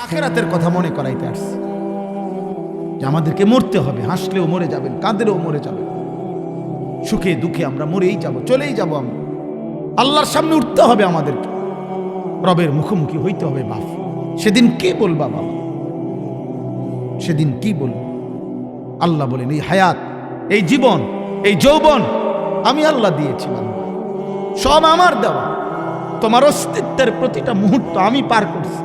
আখিরাতের কথা মনে করাইতে আসছে যে আমাদেরকে মরতে হবে, হাসলেও মরে যাবেন, কাঁদলেও মরে যাবেন, সুখে দুঃখে আমরা মরেই যাব, চলেই যাব, আমরা আল্লাহর সামনে উঠতে হবে, আমাদেরকে রবের মুখোমুখি হইতে হবে। বাপ সেদিন কি বলবা বাবা, সেদিন কি বলবো? আল্লাহ বলেন এই হায়াত, এই জীবন, এই যৌবন আমি আল্লাহ দিয়েছি, সব আমার দেওয়া। তোমার অস্তিত্বের প্রতিটা মুহূর্ত আমি পার করছি।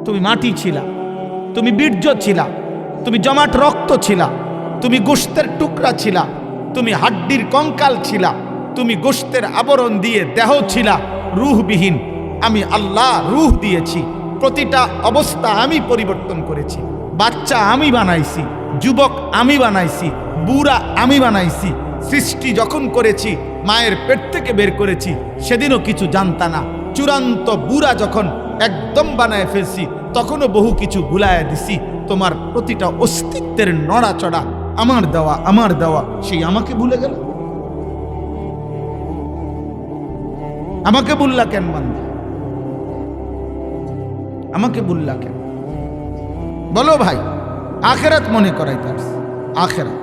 তুমি মাটি ছিলা, তুমি বীর্য ছিলা, তুমি জমাট রক্ত ছিলা, তুমি গোশতের টুকরা ছিলা, তুমি হাড্ডির কঙ্কাল ছিলা, তুমি গোশতের আবরণ দিয়ে দেহ ছিলা, রূহবিহীন। আমি আল্লাহ রূহ দিয়েছি, প্রতিটা অবস্থা আমি পরিবর্তন করেছি। বাচ্চা আমি বানাইছি, যুবক আমি বানাইছি, বুড়া আমি বানাইছি। সৃষ্টি যখন করেছি, মায়ের পেট থেকে বের করেছি, সেদিনও কিছু জানতা না। চূড়ান্ত বুড়া যখন একদম বানায় ফেলছি, তখনও বহু কিছু ভুলায় দিছি। তোমার প্রতিটা অস্তিত্বের নড়াচড়া আমার দেওয়া, আমার দেওয়া, সেই আমাকে ভুলে গেল। আমাকে বললা কেন বান্দা? আমাকে বললা কেন? বলো ভাই, আখেরাত মনে করাই তার। আখেরাত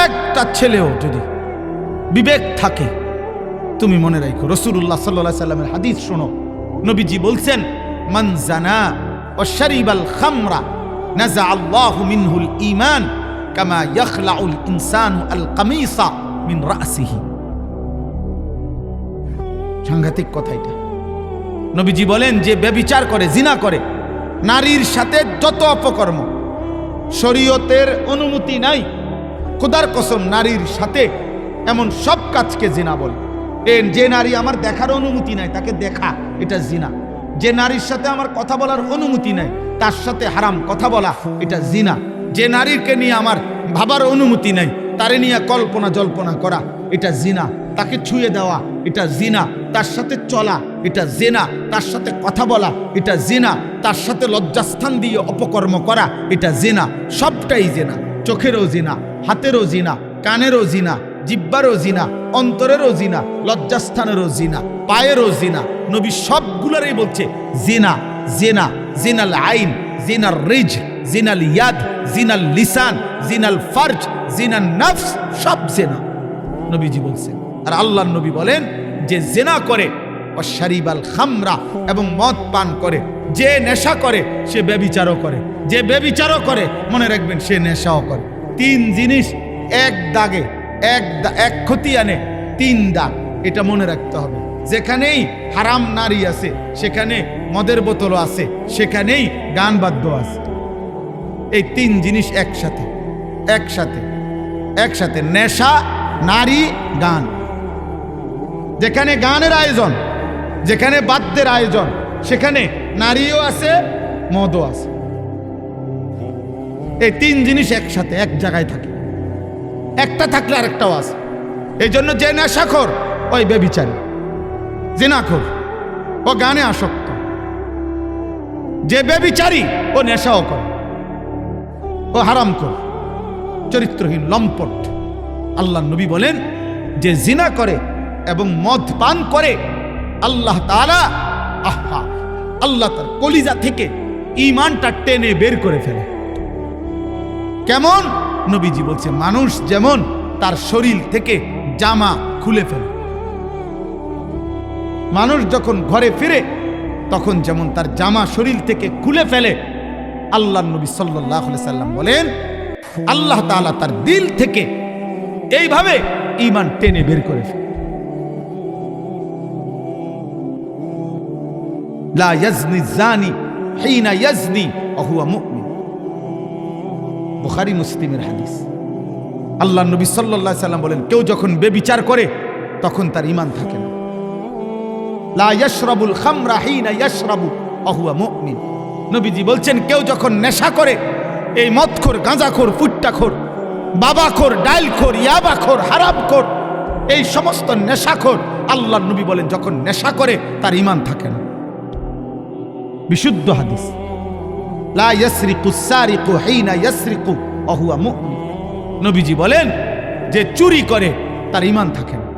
একটা ছেলেও যদি বিবেক থাকে, তুমি মনে রাখো রাসূলুল্লাহ সাল্লাল্লাহু আলাইহি সাল্লামের হাদিস শোনো। নবীজি বলছেন, মান জানা ওয়া শারিবাল খামরা নাযা আল্লাহু মিনহুল ঈমান কামা ইয়াখলাউল ইনসানু আল কামিসা মিন রাসিহি। সাংঘাতিক কথা এটা। নবীজি বলেন, যে ব্যভিচার করে, জিনা করে, নারীর সাথে যত অপকর্ম, শরীয়তের অনুমতি নাই, খোদার কসম নারীর সাথে এমন সব কাজকে জিনা বলে। যে নারী আমার দেখার অনুমতি নাই তাকে দেখা, এটা জিনা। যে নারীর সাথে আমার কথা বলার অনুমতি নাই তার সাথে হারাম কথা বলা, এটা জিনা। যে নারীকে নিয়ে আমার ভাবার অনুমতি নাই তারে নিয়ে কল্পনা জল্পনা করা, এটা জিনা। তাকে ছুঁয়ে দেওয়া, এটা জিনা। তার সাথে চলা, এটা জিনা। তার সাথে কথা বলা, এটা জিনা। তার সাথে লজ্জাস্থান দিয়ে অপকর্ম করা, এটা জিনা। সবটাই জিনা। চোখেরও জিনা, হাতেরও জিনা, কানেরও জিনা, জিব্বারও জিনা, অন্তরেরও জিনা, লজ্জাস্থানেরও জিনা, পায়েরও জিনা। নবী সবগুলোরই বলছে জিনা, জিনা, জিনাল আইন, জিনাল রিজ, জিনাল ইয়াদ, জিনাল লিসান, জিনাল ফারজ, জিনাল নফস, সব জিনা নবীজি বলছেন। আর আল্লাহর নবী বলেন, যে জিনা করে ও শারিবাল খামরা, এবং মদ পান করে, যে নেশা করে সে ব্যভিচারও করে, যে ব্যভিচারও করে মনে রাখবেন সে নেশাও করে। তিন জিনিস এক দাগে, এক ক্ষতি আনে, তিন দাগ, এটা মনে রাখতে হবে। যেখানেই হারাম নারী আছে সেখানে মদের বোতলও আছে, সেখানেই গান বাদ্য আছে। এই তিন জিনিস একসাথে, একসাথে, একসাথে, নেশা, নারী, গান। যেখানে গানের আয়োজন, যেখানে বাদ্যের আয়োজন, সেখানে নারীও আছে, মদও আছে। এই তিন জিনিস একসাথে এক জায়গায় থাকে, একটা থাকলে আরেকটাও আছে। এই জন্য যে নেশাখোর ওই ব্যভিচারী, জিনাখোর ও গানে আসক্ত, যে ব্যভিচারী ও নেশাও করে, ও হারামখোর, চরিত্রহীন, লম্পট। আল্লাহ নবী বলেন, যে জিনা করে এবং মদ পান করে, আল্লাহ তাআলা, আহা, আল্লাহ তার কলিজা থেকে ঈমানটা টেনে বের করে ফেলে। কেমন? নবীজি বলছে, মানুষ যেমন তার শরীর থেকে জামা খুলে ফেলে, মানুষ যখন ঘরে ফিরে তখন যেমন তার জামা শরীর থেকে খুলে ফেলে, আল্লাহ নবী সাল্লাল্লাহু আলাইহি সাল্লাম বলেন, আল্লাহ তাআলা তার দিল থেকে এইভাবে ঈমান টেনে বের করে ফেলে। লা ইয়াজনি জানি হিনা ইয়াজনি ওয়া হুয়া মুমিন। বুখারী মুসলিমের হাদিস। আল্লাহ নবী সাল্লাল্লাহু আলাইহি সাল্লাম বলেন, কেউ যখন ব্যভিচার করে তখন তার ঈমান থাকে না। লা ইয়াশরাবুল খামরা হিনা ইয়াশরাবু ওয়া হুয়া মুমিন। নবীজি বলছেন, কেউ যখন নেশা করে, এই মদখোর, গাঁজাখোর, ফুট্টাখোর, বাবাখোর, ডাইলখোর, ইয়াবাখোর, হারামখোর, এই সমস্ত নেশাখোর, আল্লাহ নবী বলেন যখন নেশা করে তার ঈমান থাকে না। বিশুদ্ধ হাদিস। লা ইয়াসরিকু সারিকু হিনা ইয়াসরিকু ওয়া হুয়া মুমিন। নবীজি বলেন, যে চুরি করে তার ঈমান থাকে না,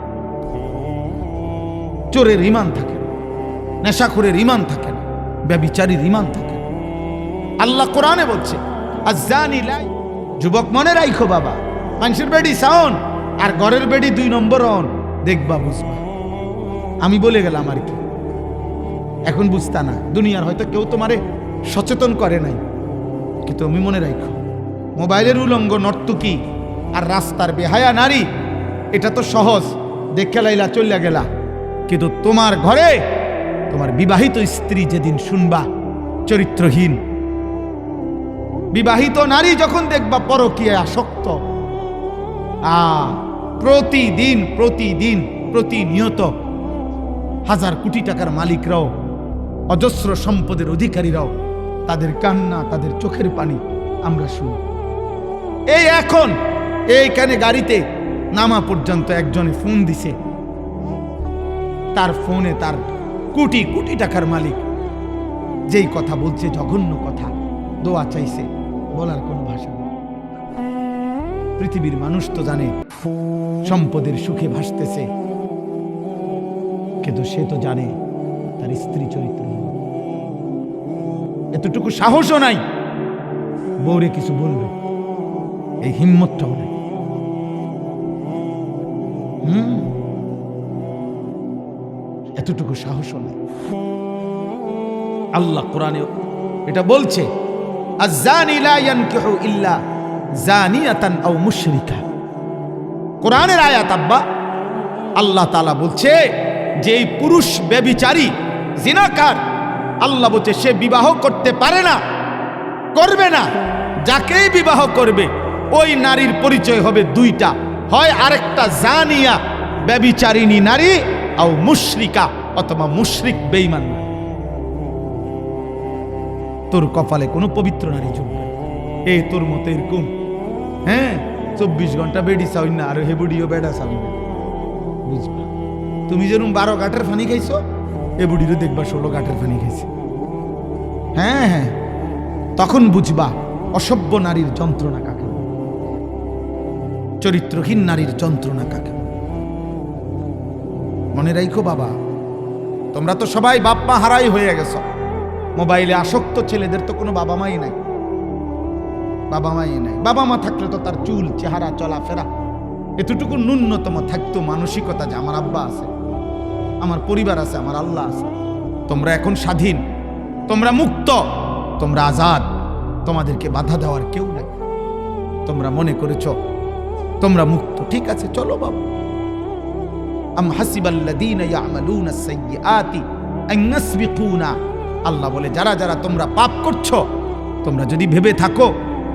চোরের ঈমান থাকে না, নেশাখোরের ঈমান থাকে না। ব্যভিচারীর ঈমান থাকে। আল্লাহ কোরআনে বলছে আয-যানি লা, যুবক মনে রাখো বাবা, মানুষের বেডি সাউন আর ঘরের বেডি 2 নম্বর অন, দেখবা বুঝবা। আমি বলে গেলাম আর কি, এখন বুঝতা না। দুনিয়ার হয়তো কেউ তোমারে সচেতন করে নাই, কিন্তু তুমি মনে রাখো মোবাইলের উলঙ্গ নর্তকী আর রাস্তার বেহায়া নারী এটা তো সহজ, দেখে লাইলা চলিয়া গেলা। কিন্তু তোমার ঘরে তোমার বিবাহিত স্ত্রী যেদিন শুনবা চরিত্রহীন, বিবাহিত নারী যখন দেখবা পরকীয়ায় আসক্ত, প্রতিদিন প্রতিদিন প্রতিনিয়ত হাজার কোটি টাকার মালিকরাও, অজস্র সম্পদের অধিকারীরাও তাদের কান্না, তাদের চোখের পানি আমরা শুনি। এই এখন এইখানে গাড়িতে নামা পর্যন্ত একজনে ফোন দিছে, তার ফোনে তার কোটি কোটি টাকার মালিক যেই কথা বলছে, জঘন্য কথা, দোয়া চাইছে, বলার কোনো ভাষা নেই। পৃথিবীর মানুষ তো জানে সম্পদের সুখে ভাসতেছে, কিন্তু সে তো জানে তার স্ত্রী চরিত্র, এতটুকু সাহসও নাই বউরে কিছু বলবে, এই হিম্মতটাও নাই। এতটুকু সাহসও নাই। আল্লাহ কোরআনে এটা বলছে আয-যানি লা ইয়ানকিহু ইল্লা যানিয়াতান আও মুশরিকা। কোরআনের আয়াত আব্বা, আল্লাহ তাআলা বলছে যে এই পুরুষ ব্যভিচারী জিনাকার, আল্লাহ বলছে সে বিবাহ করতে পারে না, করবে না। যাকেই বিবাহ করবে ওই নারীর পরিচয় হবে 2টা, হয় আরেকটা জানিয়া ব্যভিচারিণী নারী, আও মুশরিকা অথবা মুশরিক বেঈমান। তোর কপালে কোনো পবিত্র নারী জুটবে, এই তোর মতো এরকম 24 ঘন্টা বেডি চাউন না, আর হে বুড়িও বেড়া চাউন না, বুঝবা। তুমি যেরকম 12 ঘাটের পানি খাইছো, এ বুড়িরও দেখবা 16 ঘাটের পানি খাইছে। হ্যাঁ, তখন বুঝবা অসভ্য নারীর যন্ত্রণা কাকে, চরিত্রহীন নারীর যন্ত্রণা কাকে। মনে রাখো বাবা, তোমরা তো সবাই বাপ মা হারাই হয়ে গেছো। মোবাইলে আসক্ত ছেলেদের তো কোনো বাবা মাই নাই, বাবা মাই নাই। বাবা মা থাকলে তো তার চুল, চেহারা, চলাফেরা এতটুকু ন্যূনতম থাকতো, মানসিকতা যে আমার আব্বা আছে, আমার পরিবার আছে, আমার আল্লাহ আছে। তোমরা এখন স্বাধীন, তোমরা মুক্ত, তোমরা আজাদ, তোমাদেরকে বাধা দেওয়ার কেউ নাই। তোমরা মনে করেছো তোমরা মুক্ত, ঠিক আছে, চলো বাবা। আম হাসিবাল্লাযীনা ইয়া'মালুনা আস-সাইয়্যাতি আন ইয়াসবিকুনা, আল্লাহ বলে যারা যারা তোমরা পাপ করছো, তোমরা যদি ভেবে থাকো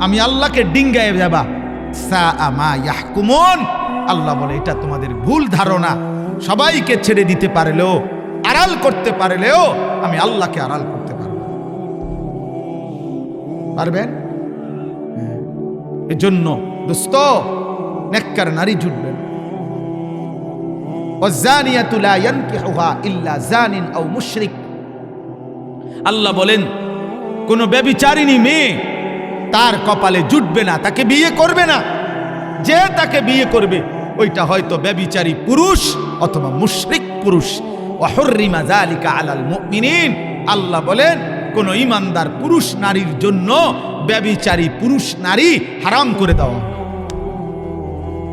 আমি আল্লাহকে ডিঙ্গায়ে যাবা, সাআ মা ইয়াহকুমুন, আল্লাহ বলে এটা তোমাদের ভুল ধারণা। সবাইকে ছেড়ে দিতে পারলেও, আড়াল করতে পারলেও আমি আল্লাহকে আড়াল করতে পারব, পারবেন? এজন্য দোস্ত, নেককার নারী জুটবেন। ওয়াজ-যানিয়াতু লা ইয়ানকিহুহা ইল্লা যানিন আও মুশরিক। আল্লাহ বলেন কোন ব্যভিচারিণী মেয়ে তার কপালে জুটবে না, তাকে বিয়ে করবে না। যে তাকে বিয়ে করবে ওইটা হয়তো ব্যভিচারী পুরুষ অথবা মুশরিক পুরুষ। ওয়া হুররিমা যালিকা আলাল মুমিনিন, আল্লাহ বলেন কোন ঈমানদার পুরুষ নারীর জন্য ব্যভিচারী পুরুষ নারী হারাম করে দেওয়া,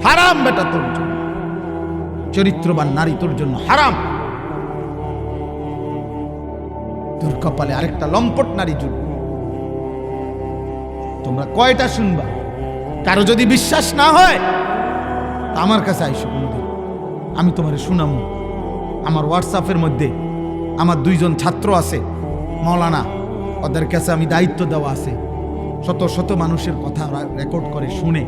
হারাম। বেটা তোর জন্য চরিত্রবান নারী তোর জন্য হারাম। তোর কপালে আরেকটা লম্পট নারী জুটবে। তোমরা কয়টা শুনবা? কারো যদি বিশ্বাস না হয় তা আমার কাছে আইসো কোনদিন, আমি তোমারে শুনামু। আমার হোয়াটসঅ্যাপের মধ্যে আমার 2 জন ছাত্র আছে মাওলানা, ওদের কাছে আমি দায়িত্ব দেওয়া আছে। শত শত মানুষের কথা রেকর্ড করে শুনে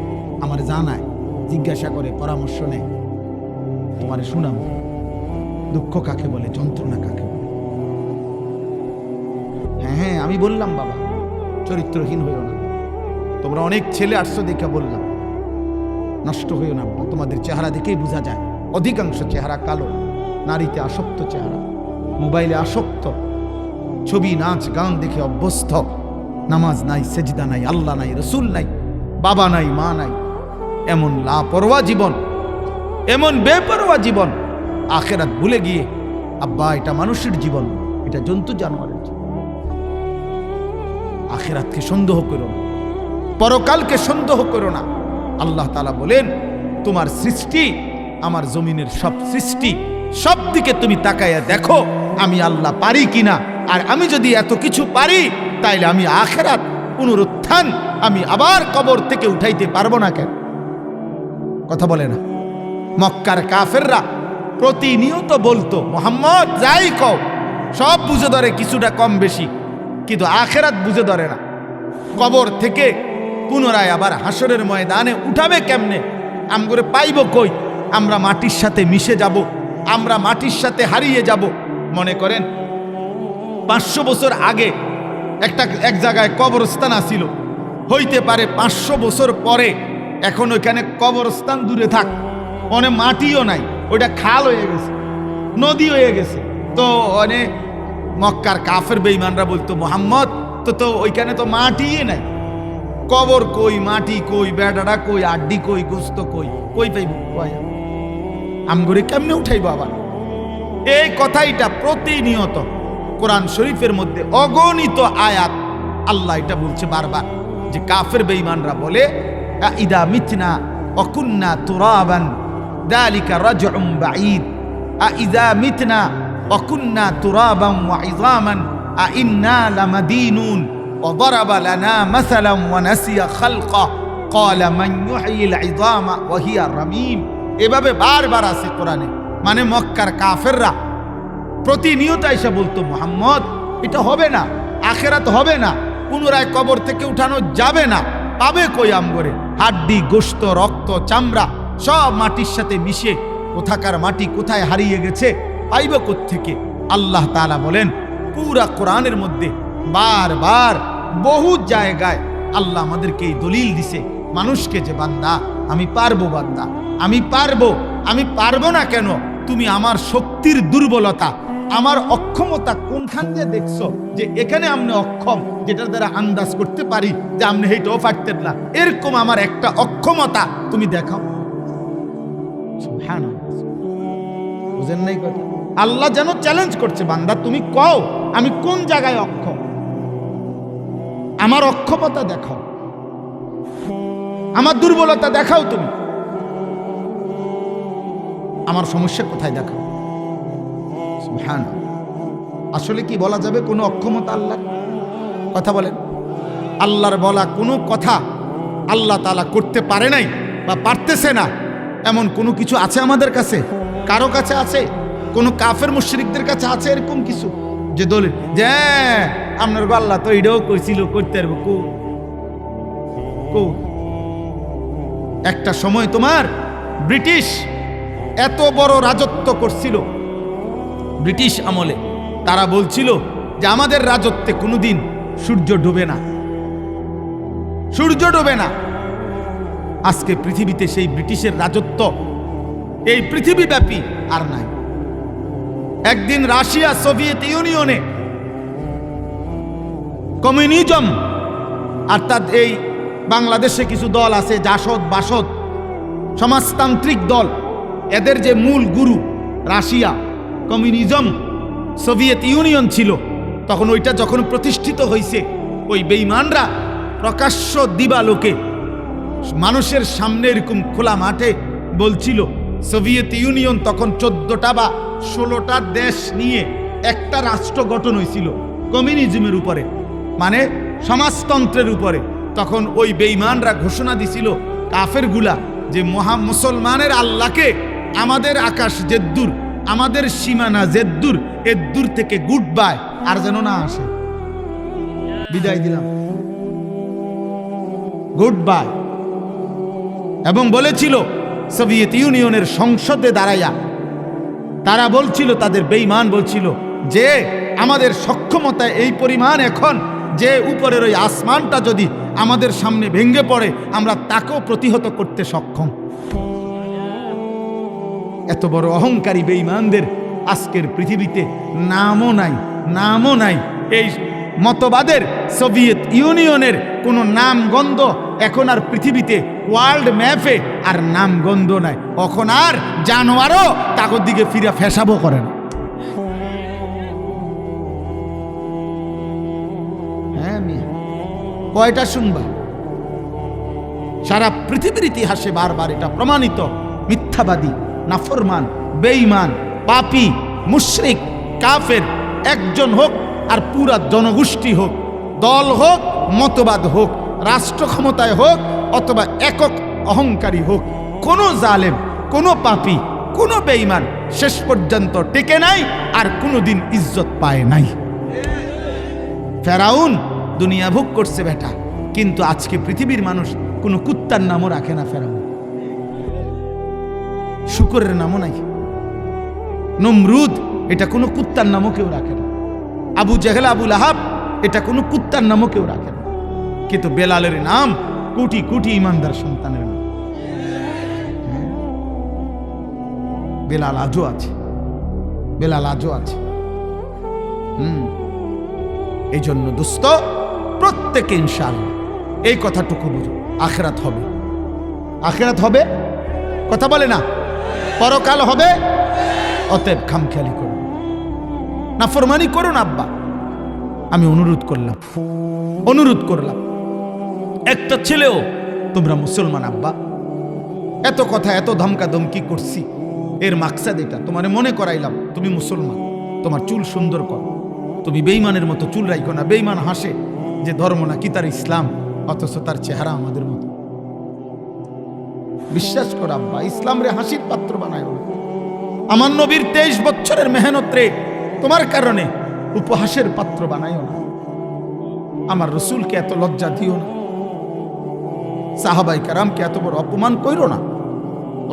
আমার জানায়, জিজ্ঞাসা করে, পরামর্শ নেয়। তোমারে শুনামু দুঃখ কাকে বলে, যন্ত্রণা কাকে বলে। হ্যাঁ, আমি বললাম বাবা চরিত্রহীন হইও না। তোমরা অনেক ছেলে আসছো দেখে বললাম, নষ্ট হইও না। তোমাদের চেহারা দেখেই বোঝা যায় অধিকাংশ চেহারা কালো, নারীতে আসক্ত চেহারা, মোবাইলে আসক্ত, ছবি নাচ গান দেখে অভ্যস্ত। নামাজ নাই, সেজদা নাই, আল্লাহ নাই, রসুল নাই, বাবা নাই, মা নাই। এমন লাপরোয়া জীবন, এমন বেপরোয়া জীবন, আখেরাত ভুলে গিয়ে আব্বা এটা মানুষের জীবন, এটা জন্তু জানোয়ারের জীবন। আখিরাতকে সন্দেহ করো না, পরকালকে সন্দেহ করো না। আল্লাহ তাআলা বলেন, তোমার সৃষ্টি, আমার জমিনের সব সৃষ্টি, সব দিকে তুমি তাকাইয়া দেখো আমি আল্লাহ পারি কিনা। আর আমি যদি এত কিছু পারি, তাইলে আমি আখিরাত, পুনরুত্থান, আমি আবার কবর থেকে উঠাইতে পারবো না কেন? কথা বলে না? মক্কার কাফেররা প্রতিনিয়ত বলতো, মুহাম্মদ যাই কও সব বুঝে ধরে, কিছুটা কম বেশি, কিন্তু আখিরাত বুঝে ধরে না। কবর থেকে পুনরায় আবার হাসরের ময়দানে উঠাবে কেমনে? আমগরে পাইব কই? আমরা মাটির সাথে মিশে যাব, আমরা মাটির সাথে হারিয়ে যাব। মনে করেন 500 বছর আগে এক জায়গায় কবরস্থান আসিল, হইতে পারে 500 বছর পরে এখন ওইখানে কবরস্থান দূরে থাক, মনে মাটিও নাই, ওইটা খাল হয়ে গেছে, নদী হয়ে গেছে। তো অনেক মক্কার কাফের বেঈমানরা বলতো, মুহাম্মদ তো ওইখানে তো মাটিই নাই, কবর কই, মাটি কই, বেড়াটা কই, আড্ডি কই, গোস্ত কই, কই পাইব? আমগরে কেমনে উঠাইব আবার? এই কথাইটা প্রতিনিয়ত কোরআন শরীফের মধ্যে অগণিত আয়াত আল্লাহ এটা বলছে বারবার, যে কাফের বেঈমানরা বলে, ইদা মিতনা ওয়া কুন্না তুরাবান যালিকা রাজউম বাঈদ, ইদা মিতনা ওয়া কুন্না তুরাবান ওয়া ইযামান ইন্না লামাদিনুন ওয়া দারাবা লানা মাসালান ওয়া নাসিয়া খালকা ক্বালা মান ইউহয়িল ইযামা ওয়া হিয়া রামীম। এভাবে বারবার আছে কোরআনে। মানে মক্কার কাফেররা প্রতিনিয়ত এসে বলতো, মুহাম্মদ এটা হবে না, আখিরাত হবে না, পুনরায় কবর থেকে উঠানো যাবে না, পাবে কই আমগরে? হাড্ডি, গোশত, রক্ত, চামড়া সব মাটির সাথে মিশে, কোথাকার মাটি কোথায় হারিয়ে গেছে, পাইব কোত্থেকে? আল্লাহ তাআলা বলেন, পুরা কোরআনের মধ্যে বারবার বহু জায়গায় আল্লাহ আমাদেরকে এই দলিল দিছে মানুষকে, যে বান্দা আমি পারবো, বান্দা আমি পারবো। আমি পারবো না কেন? তুমি আমার শক্তির দুর্বলতা, আমার অক্ষমতা কোনখান দিয়ে দেখছো যে এখানে আপনি অক্ষম, যেটার দ্বারা আন্দাজ করতে পারি যে আপনি হেঁটেও পারতেন না, এরকম আমার একটা অক্ষমতা তুমি দেখাও। সুবহানাল্লাহ, বুঝেন নাই কথা? আল্লাহ যেন চ্যালেঞ্জ করছে, বান্দা তুমি কও আমি কোন জায়গায় অক্ষম, আমার অক্ষমতা দেখাও, আমার দুর্বলতা দেখাও, তুমি আমার সমস্যা কোথায় দেখাও। সুবহানাল্লাহ। আসলে কি বলা যাবে কোনো অক্ষমতা আল্লাহর? কথা বলেন, আল্লাহর বলা কোনো কথা আল্লাহ তাআলা করতে পারে নাই বা পারতেছে না, এমন কোনো কিছু আছে আমাদের কাছে? কারো কাছে আছে? কোনো কাফের মুশরিকদের কাছে আছে এরকম কিছু যে দলিল যে আপনার আল্লাহ তো এটাও কইছিল, করতে পারবো? কো একটা সময় তোমার ব্রিটিশ এত বড় রাজত্ব করছিল, ব্রিটিশ আমলে তারা বলছিল যে আমাদের রাজত্বে কোনোদিন সূর্য ডুবে না, সূর্য ডুবে না। আজকে পৃথিবীতে সেই ব্রিটিশের রাজত্ব এই পৃথিবীব্যাপী আর নাই। একদিন রাশিয়া, সোভিয়েত ইউনিয়নে কমিউনিজম, অর্থাৎ এই বাংলাদেশে কিছু দল আছে, জাসদ, বাসদ, সমাজতান্ত্রিক দল, এদের যে মূল গুরু রাশিয়া, কমিউনিজম, সোভিয়েত ইউনিয়ন ছিল, তখন ওইটা যখন প্রতিষ্ঠিত হয়েছে, ওই বেঈমানরা প্রকাশ্য দিবালোকে মানুষের সামনে এরকম খোলা মাঠে বলছিল, সোভিয়েত ইউনিয়ন তখন 14টা বা 16টা দেশ নিয়ে একটা রাষ্ট্র গঠন হয়েছিল কমিউনিজমের উপরে, মানে সমাজতন্ত্রের উপরে। তখন ওই বেঈমানরা ঘোষণা দিছিল, কাফেরগুলা, যে মুসলমানের আল্লাহকে আমাদের আকাশ জেদ্দুর, আমাদের সীমানা জেদ্দুর, এদ্দুর থেকে গুড বাই, আর যেন না আসে, বিদায় দিলাম, গুড বাই। এবং বলেছিল সোভিয়েত ইউনিয়নের সংসদে দাঁড়াইয়া তারা বলছিল, তাদের বেঈমান বলছিল যে আমাদের সক্ষমতা এই পরিমাণ এখন যে উপরের ওই আসমানটা যদি আমাদের সামনে ভেঙে পড়ে আমরা তাকেও প্রতিহত করতে সক্ষম। এত বড় অহংকারী বেঈমানদের আজকের পৃথিবীতে নামও নাই, নামও নাই। এই মতবাদের সোভিয়েত ইউনিয়নের কোনো নামগন্ধ এখন আর পৃথিবীতে ওয়ার্ল্ড ম্যাপে আর নামগন্ধ নাই। এখন আর জানোয়ারও তাগর দিকে ফিরে ফেসাবো করে না। হ্যাঁ মিয়া, কয়টা শুনবা? সারা পৃথিবীর ইতিহাসে বারবার এটা প্রমাণিত, মিথ্যাবাদী, নাফরমান, বেঈমান, পাপী, মুশরিক, কাফের একজন হোক আর পুরা জনগোষ্ঠী হোক, দল হোক, মতবাদ হোক, রাষ্ট্র ক্ষমতায় হোক অথবা একক অহংকারী হোক, কোনো জালেম, কোনো পাপী, কোনো বেঈমান শেষ পর্যন্ত টেকে নাই আর কোনোদিন ইজ্জত পায় নাই। ফেরাউন দুনিয়া ভোগ করছে বেটা, কিন্তু আজকে পৃথিবীর মানুষ কোনো কুত্তার নামও রাখে না। ফেরাউন শুকরের নামও নাই। নমরুদ এটা কোনো কুত্তার নামও কেউ রাখে না। আবু জেহেল, আবু লাহাব এটা কোনো কুত্তার নামও কেউ রাখে না। কিন্তু বেলালের নাম কোটি কোটি ইমানদার সন্তানের নাম। বেলাল আজও আছে, বেলাল আজও আছে। এই জন্য দোস্ত, প্রত্যেকে ইনশাআল্লাহ এই কথাটুকু বুঝো, আখিরাত হবে। আখিরাত হবে, কথা বলে না, পরকাল হবে। অতএব খামখেয়ালি করো, নাফরমানি করো না। আব্বা আমি অনুরোধ করলাম একটা ছেলেও তোমরা মুসলমান। আব্বা এত কথা, এত ধমকা ধমকি করছি, এর মাকসাদ এটা, তোমারে মনে করাইলাম তুমি মুসলমান, তোমার চুল সুন্দর করো, তুমি বেঈমানের মতো চুল রাখো না। বেঈমান হাসে যে ধর্ম নাকি তার ইসলাম, অথচ তার চেহারা আমাদের মতো। বিশ্বাস করো আব্বা, ইসলাম রে হাসির পাত্র বানায় না। আমার নবীর 23 বছরের মেহনত রে তোমার কারণে উপহাসের পাত্র বানাইও না। আমার রসুলকে এত লজ্জা দিও না, সাহাবাই কেরামকে এত বড় অপমান কইরো না,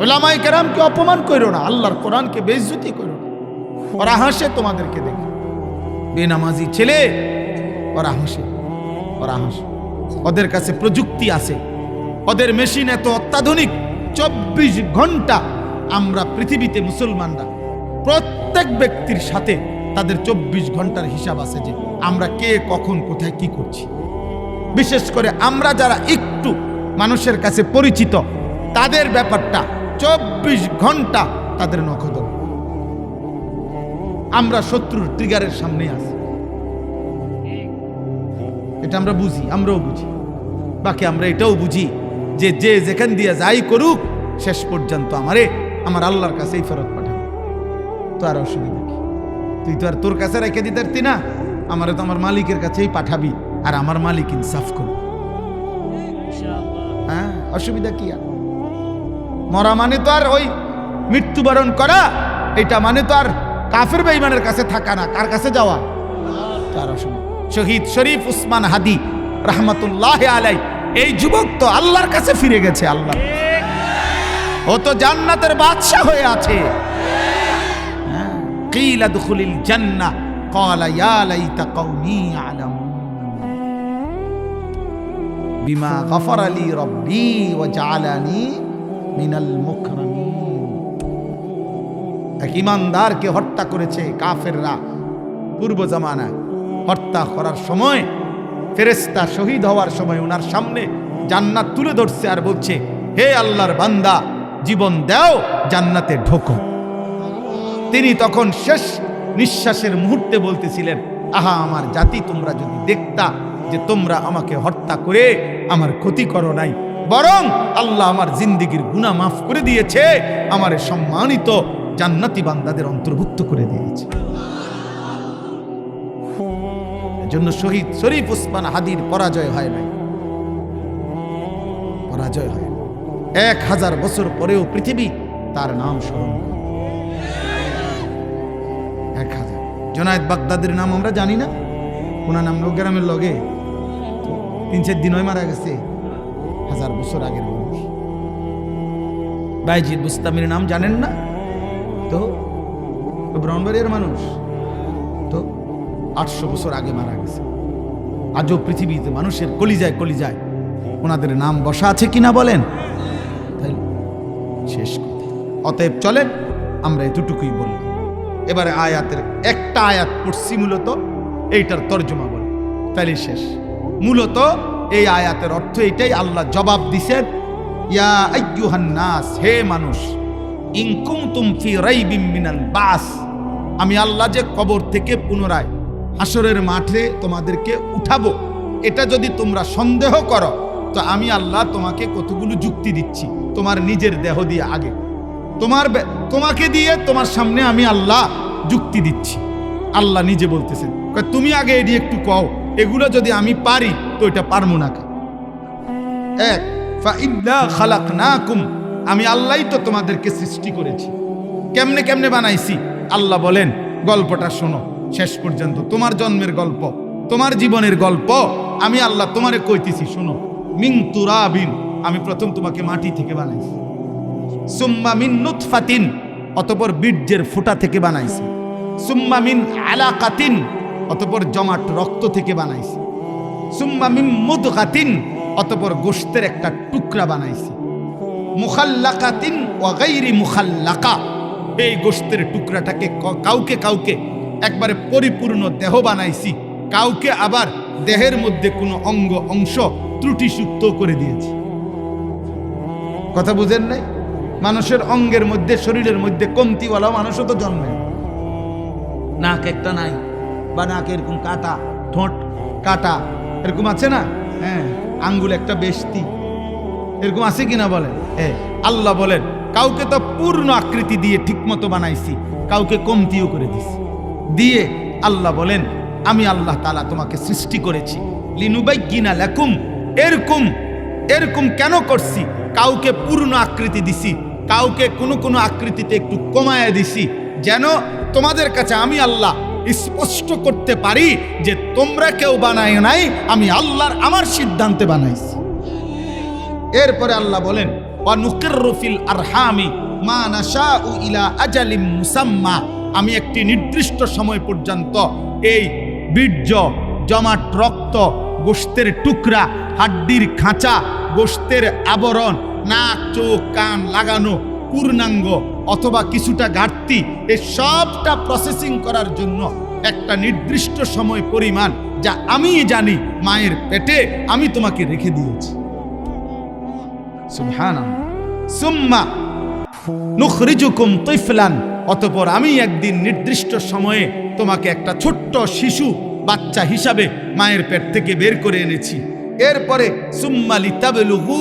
ওলামাই কেরামকে অপমান কইরো না, আল্লাহর কোরআনকে বেইজ্জতি কইরো না। ওরা হাসে তোমাদেরকে দেখে, বেনামাজি ছেলে ওরা হাসে, ওরা হাসে। ওদের কাছে প্রযুক্তি আছে, ওদের মেশিন এত অত্যাধুনিক। 24 ঘন্টা আমরা পৃথিবীতে মুসলমানরা প্রত্যেক ব্যক্তির সাথে তাদের 24 ঘন্টার হিসাব আছে যে আমরা কে কখন কোথায় কি করছি। বিশেষ করে আমরা যারা একটু মানুষের কাছে পরিচিত, তাদের ব্যাপারটা 24 ঘন্টা তাদের নখদর। আমরা শত্রুর ট্রিগারের সামনে আছি, এটা আমরা বুঝি, আমরাও বুঝি। বাকি আমরা এটাও বুঝি যে যে যেখান দিয়ে যাই করুক, শেষ পর্যন্ত আমারে আমার আল্লাহর কাছেই ফেরত পাঠাবে। তো আর অসুবিধা কি? তুই তো আর তোর কাছে রেখে দিতে পারতি না, আমারে তো আমার মালিকের কাছেই পাঠাবি, আর আমার মালিক ইনসাফ করবে। হ্যাঁ, অসুবিধা কি? আর মরা মানে তো আর ওই মৃত্যুবরণ করা, এটা মানে তো আর কাফের বেঈমানের কাছে থাকা না। কার কাছে যাওয়া? তার অসুবিধা। শহীদ শরীফ উসমান হাদি রহমতুল্লাহ আলাই, এই যুবক তো আল্লাহর কাছে ফিরে গেছে। আল্লাহ, ও তো জান্নাতের বাদশা হয়ে আছে। কিলা দুখুলিল জান্নাহ ক্বালা ইয়া লাইতা কওমি ইয়ালামুন বিমা গফারা লি রাব্বি ওয়া জাআলানি মিনাল মুকরামিন। এক ঈমানদারকে হত্যা করেছে কাফেররা পূর্ব জামানায়। হত্যা করার সময় ফেরেশতা শহীদ হওয়ার সময় ওনার সামনে জান্নাত তুলে ধরছে আর বলছে, হে আল্লাহর বান্দা, জীবন দাও, জান্নাতে ঢোকো। তিনি তখন শেষ নিঃশ্বাসের মুহূর্তে বলতেছিলেন, আহা আমার জাতি, তোমরা যদি দেখতা যে তোমরা আমাকে হত্যা করে আমার ক্ষতি করো নাই, বরং আল্লাহ আমার জিন্দেগির গুনাহ মাফ করে দিয়েছে, আমারে সম্মানিত জান্নাতি বান্দাদের অন্তর্ভুক্ত করে দিয়েছে। এজন্য শহীদ শরীফ উসমান হাদির পরাজয় হয় নাই, পরাজয় হয়। 1000 বছর পরেও পৃথিবী তার নাম স্মরণ করে। 1000। জুনায়েদ বাগদাদির নাম আমরা জানি না? ওনার নাম গ্রামের লগে 3-4 দিন হয় মারা গেছে, 1000 বছর আগের মানুষ। বাইজিদ বুস্তামির নাম জানেন না? তো ব্রাহ্মণবাড়িয়ার মানুষ, তো 800 বছর আগে মারা গেছে। আজও পৃথিবীতে মানুষের কলিজায় কলিজায় ওনাদের নাম বসা আছে কিনা বলেন? তাই শেষ কথা। অতএব চলেন আমরা এতটুকুই বললাম। এবারে আয়াতের একটা আয়াত পড়ছি, মূলত এইটার তর্জমা বল, তাইলে শেষ। মূলত এই আয়াতের অর্থ এইটাই, আল্লাহ জবাব দিছেন, ইয়া আইয়ুহান নাস, হে মানুষ, ইন কুনতুম ফি রাইবিম মিনাল বাস, আমি আল্লাহ যে কবর থেকে পুনরায় হাসরের মাঠে তোমাদেরকে উঠাবো, এটা যদি তোমরা সন্দেহ করো তো আমি আল্লাহ তোমাকে কতগুলো যুক্তি দিচ্ছি তোমার নিজের দেহ দিয়ে আগে তোমাকে দিয়ে তোমার সামনে আমি আল্লাহ যুক্তি দিচ্ছি। আল্লাহ নিজে বলতেছেন তুমি আগে এটি একটু কও, এগুলো যদি আমি পারি তো এটা পারবো না। এক ফাইন্না খালাকনাকুম, আমি আল্লাহই তো তোমাদেরকে সৃষ্টি করেছি। কেমনে কেমনে বানাইছি আল্লাহ বলেন, গল্পটা শোনো শেষ পর্যন্ত। তোমার জন্মের গল্প, তোমার জীবনের গল্প আমি আল্লাহ তোমারে কইতেছি শোনো। মিন তুরাবিন, আমি প্রথম তোমাকে মাটি থেকে বানাইছি। সুম্মা মিন নুতফাতিন, অতঃপর বীর্যের ফোঁটা থেকে বানাইছি। সুম্মা মিন আলাকাতিন, অতঃপর জমাট রক্ত থেকে বানাইছি। সুম্মা মিন মুদগাতিন, অতঃপর গোশতের একটা টুকরা বানাইছি। মুখাল্লাকাতিন ওয়া গায়রি মুখাল্লাকা, এই গোশতের টুকরাটাকে কাউকে কাউকে একবারে পরিপূর্ণ দেহ বানাইছি, কাউকে আবার দেহের মধ্যে কোনো অংশ ত্রুটিযুক্ত করে দিয়েছি। কথা বুঝেন নাই? মানুষের অঙ্গের মধ্যে, শরীরের মধ্যে কমতিওয়ালা মানুষও তো জন্মে, নাক একটা নাই, বা নাক এরকম কাটা, ঠোঁট কাটা, এরকম আছে না? হ্যাঁ, আঙ্গুল একটা বেশতি, এরকম আছে কিনা বলেন? আল্লাহ বলেন কাউকে তো পূর্ণ আকৃতি দিয়ে ঠিকমতো বানাইছি, কাউকে কমতিও করে দিছি দিয়ে। আল্লাহ বলেন আমি আল্লাহ তাআলা তোমাকে সৃষ্টি করেছি লিনুবাইয়িনা লাকুম, এরকম কেন করছি? কাউকে পূর্ণ আকৃতি দিছি, কাউকে কোনো আকৃতিতে একটু কমায় দিছি, যেন তোমাদের কাছে আমি আল্লাহ স্পষ্ট করতে পারি যে তোমরা কেউ বানায় নাই, আমি আল্লাহর আমার সিদ্ধান্তে বানাইছি। এরপরে আল্লাহ বলেন ওয়া নুকিররু ফিল আরহামি মা নাশাউ ইলা আজালিম মুসাম্মা, আমি একটি নির্দিষ্ট সময় পর্যন্ত এই বীর্য, জমাট রক্ত, গোশতের টুকরা, হাড্ডির খাঁচা, গোশতের আবরণ, নাক চোখ কান লাগানো, পূর্ণাঙ্গ অথবা কিছুটা ঘাটতি, এই সবটা প্রসেসিং করার জন্য একটা নির্দিষ্ট সময় পরিমাণ, যা আমি জানি মায়ের পেটে আমি তোমাকে রেখে দিয়েছি। সুবহানাল্লাহ। সুম্মা নুখরিজুকুম তিফলান, অতঃপর আমি একদিন নির্দিষ্ট সময়ে তোমাকে একটা ছোট্ট শিশু বাচ্চা হিসাবে মায়ের পেট থেকে বের করে এনেছি। এরপরে সুম্মা লিতাবলুগু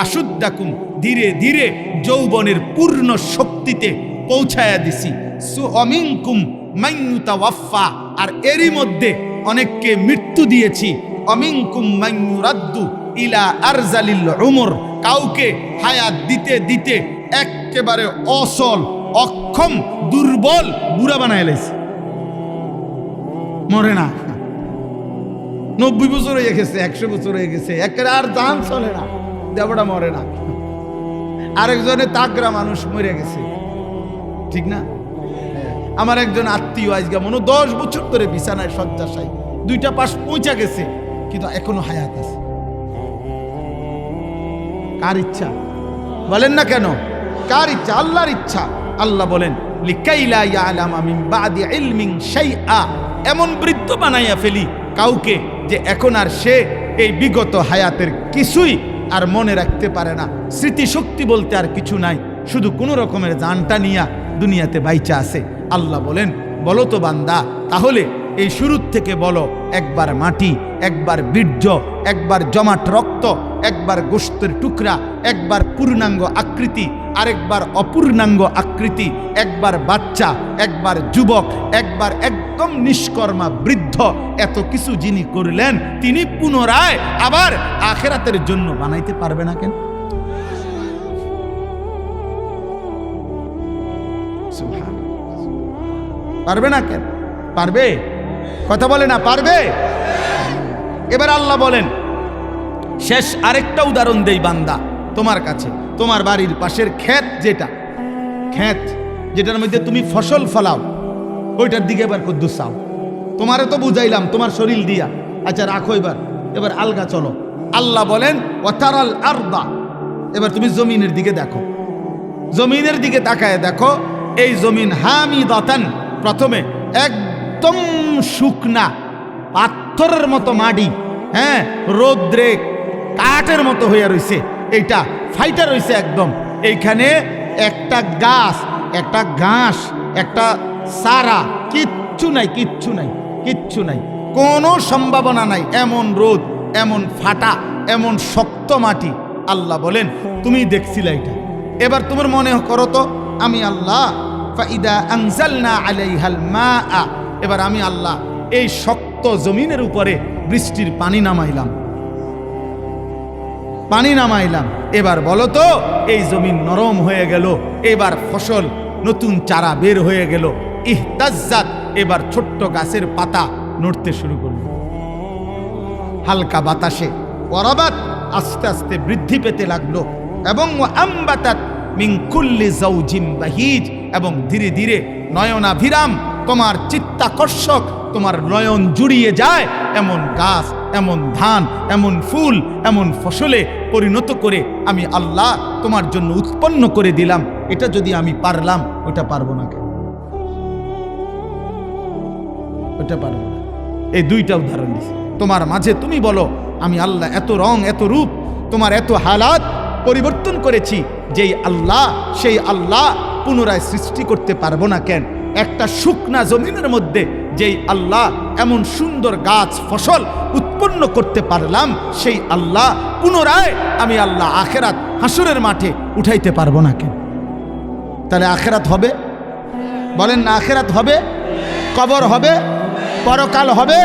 আশুদ্দাকুম, ধীরে ধীরে যৌবনের পূর্ণ শক্তিতে পৌঁছায়া দিছি। সুমিনকুম মান ইউতাওয়াফা, আর এরই মধ্যে অনেককে মৃত্যু দিয়েছি। অমিনকুম মান ইউরাদ্দু ইলা আরজালিল উমর, কাউকে হায়াত দিতে দিতে একেবারে অসল, অক্ষম, দুর্বল, বুড়া বানায় লাইছে, মরে না। 90 বছর হয়ে গেছে, 100 বছর হয়ে গেছে, একেবারে আর জান চলে না, দেবটা মরে না। আরেকজনে তাগরা মানুষ মরে গেছে, ঠিক না? আমার একজন আত্মীয় আজকে মনে 10 বছর ধরে বিছানায় শয্যাশায়ী, 2টা পাশ পৌঁছা গেছে, কিন্তু এখনো হায়াত আছে। কার ইচ্ছা বলেন না কেন? কার ইচ্ছা? আল্লাহর ইচ্ছা। আল্লাহ বলেন লিকাইলা ইয়ালামা মিন বাদি ইলমিন শাইআ, এমন বৃদ্ধ বানাইয়া ফেলি কাউকে যে এখন আর সে এই বিগত হায়াতের কিছুই আর মনে রাখতে পারে না, স্মৃতিশক্তি বলতে আর কিছু নাই, শুধু কোনো রকমের জানটা নিয়া দুনিয়াতে বাইচা আছে। আল্লাহ বলেন বলো তো বান্দা, তাহলে এই শুরুর থেকে বলো, একবার মাটি, একবার বীর্য, একবার জমাট রক্ত, একবার গোশতের টুকরা, একবার পূর্ণাঙ্গ আকৃতি, আরেকবার অপূর্ণাঙ্গ আকৃতি, একবার বাচ্চা, একবার যুবক, একবার একদম নিষ্কর্মা বৃদ্ধ, এত কিছু যিনি করলেন তিনি পুনরায় আবার আখিরাতের জন্য বানাইতে পারবে না কেন? পারবে না কেন? পারবে। কথা বলে না পারবে। এবার আল্লাহ বলেন শেষ আরেকটা উদাহরণ দেই বান্দা তোমার কাছে, তোমার বাড়ির পাশের ক্ষেত, যেটার মধ্যে তুমি ফসল ফলাও, ওইটার দিকে এবার কদ্দু চাও। তোমারে তো বুঝাইলাম তোমার শরীর দিয়া, আচ্ছা রাখো, এবার আলগা চলো। আল্লাহ বলেন ওয়াতারাল আরদা, এবার তুমি জমিনের দিকে দেখো, জমিনের দিকে তাকায় দেখো, এই জমিন হামিদাতান, প্রথমে একদম শুকনা পাথরের মতো মাটি, হ্যাঁ, রোদ্রে কাঠের মতো হয়ে রয়েছে, এইটা ফাইটা রয়েছে একদম। এইখানে একটা গাছ, একটা ঘাস, একটা সারা, কিচ্ছু নাই, কোনো সম্ভাবনা নাই। এমন রোদ, এমন ফাটা, এমন শক্ত মাটি। আল্লাহ বলেন তুমি দেখছিলে এটা, এবার তোমার মনে করো তো আমি আল্লাহ ফাইদা আনজালনা আলাইহাল মাআ, এবার আমি আল্লাহ এই শক্ত জমিনের উপরে বৃষ্টির পানি নামাইলাম, এবার বলো তো এই জমিন নরম হয়ে গেল, এবার ফসল নতুন চারা বের হয়ে গেল। ইহতাজ্জাত, এবার ছোট্ট গাছের পাতা নড়তে শুরু করলো হালকা বাতাসে। ওয়ারাবাত, আস্তে আস্তে বৃদ্ধি পেতে লাগলো। এবং আমবাতাত মিন কুল্লি যাওজিন বাহিজ, এবং ধীরে ধীরে নয়নাভিরাম, তোমার চিত্তাকর্ষক, তোমার নয়ন জুড়িয়ে যায় এমন গাছ, এমন ধান, এমন ফুল, এমন ফসলে পরিণত করে আমি আল্লাহ তোমার জন্য উৎপন্ন করে দিলাম। এটা যদি আমি পারলাম, ওটা পারবো না কেন? ওটা পারবো না। এই দুইটা উদাহরণ দিছি তোমার মাঝে। তুমি বলো আমি আল্লাহ এত রং, এত রূপ, তোমার এত হালাত পরিবর্তন করেছি, যেই আল্লাহ সেই আল্লাহ পুনরায় সৃষ্টি করতে পারবো না কেন? একটা শুকনা জমিনের মধ্যে যেই আল্লাহ এমন সুন্দর গাছ ফসল উৎপন্ন করতে পারলাম, সেই আল্লাহ পুনরায় আমি আল্লাহ আখেরাত হাসরের মাঠে উঠাইতে পারবো না কেন? তাহলে আখেরাত হবে? বলেন না আখেরাত হবে? কবর হবে? পরকাল হবে?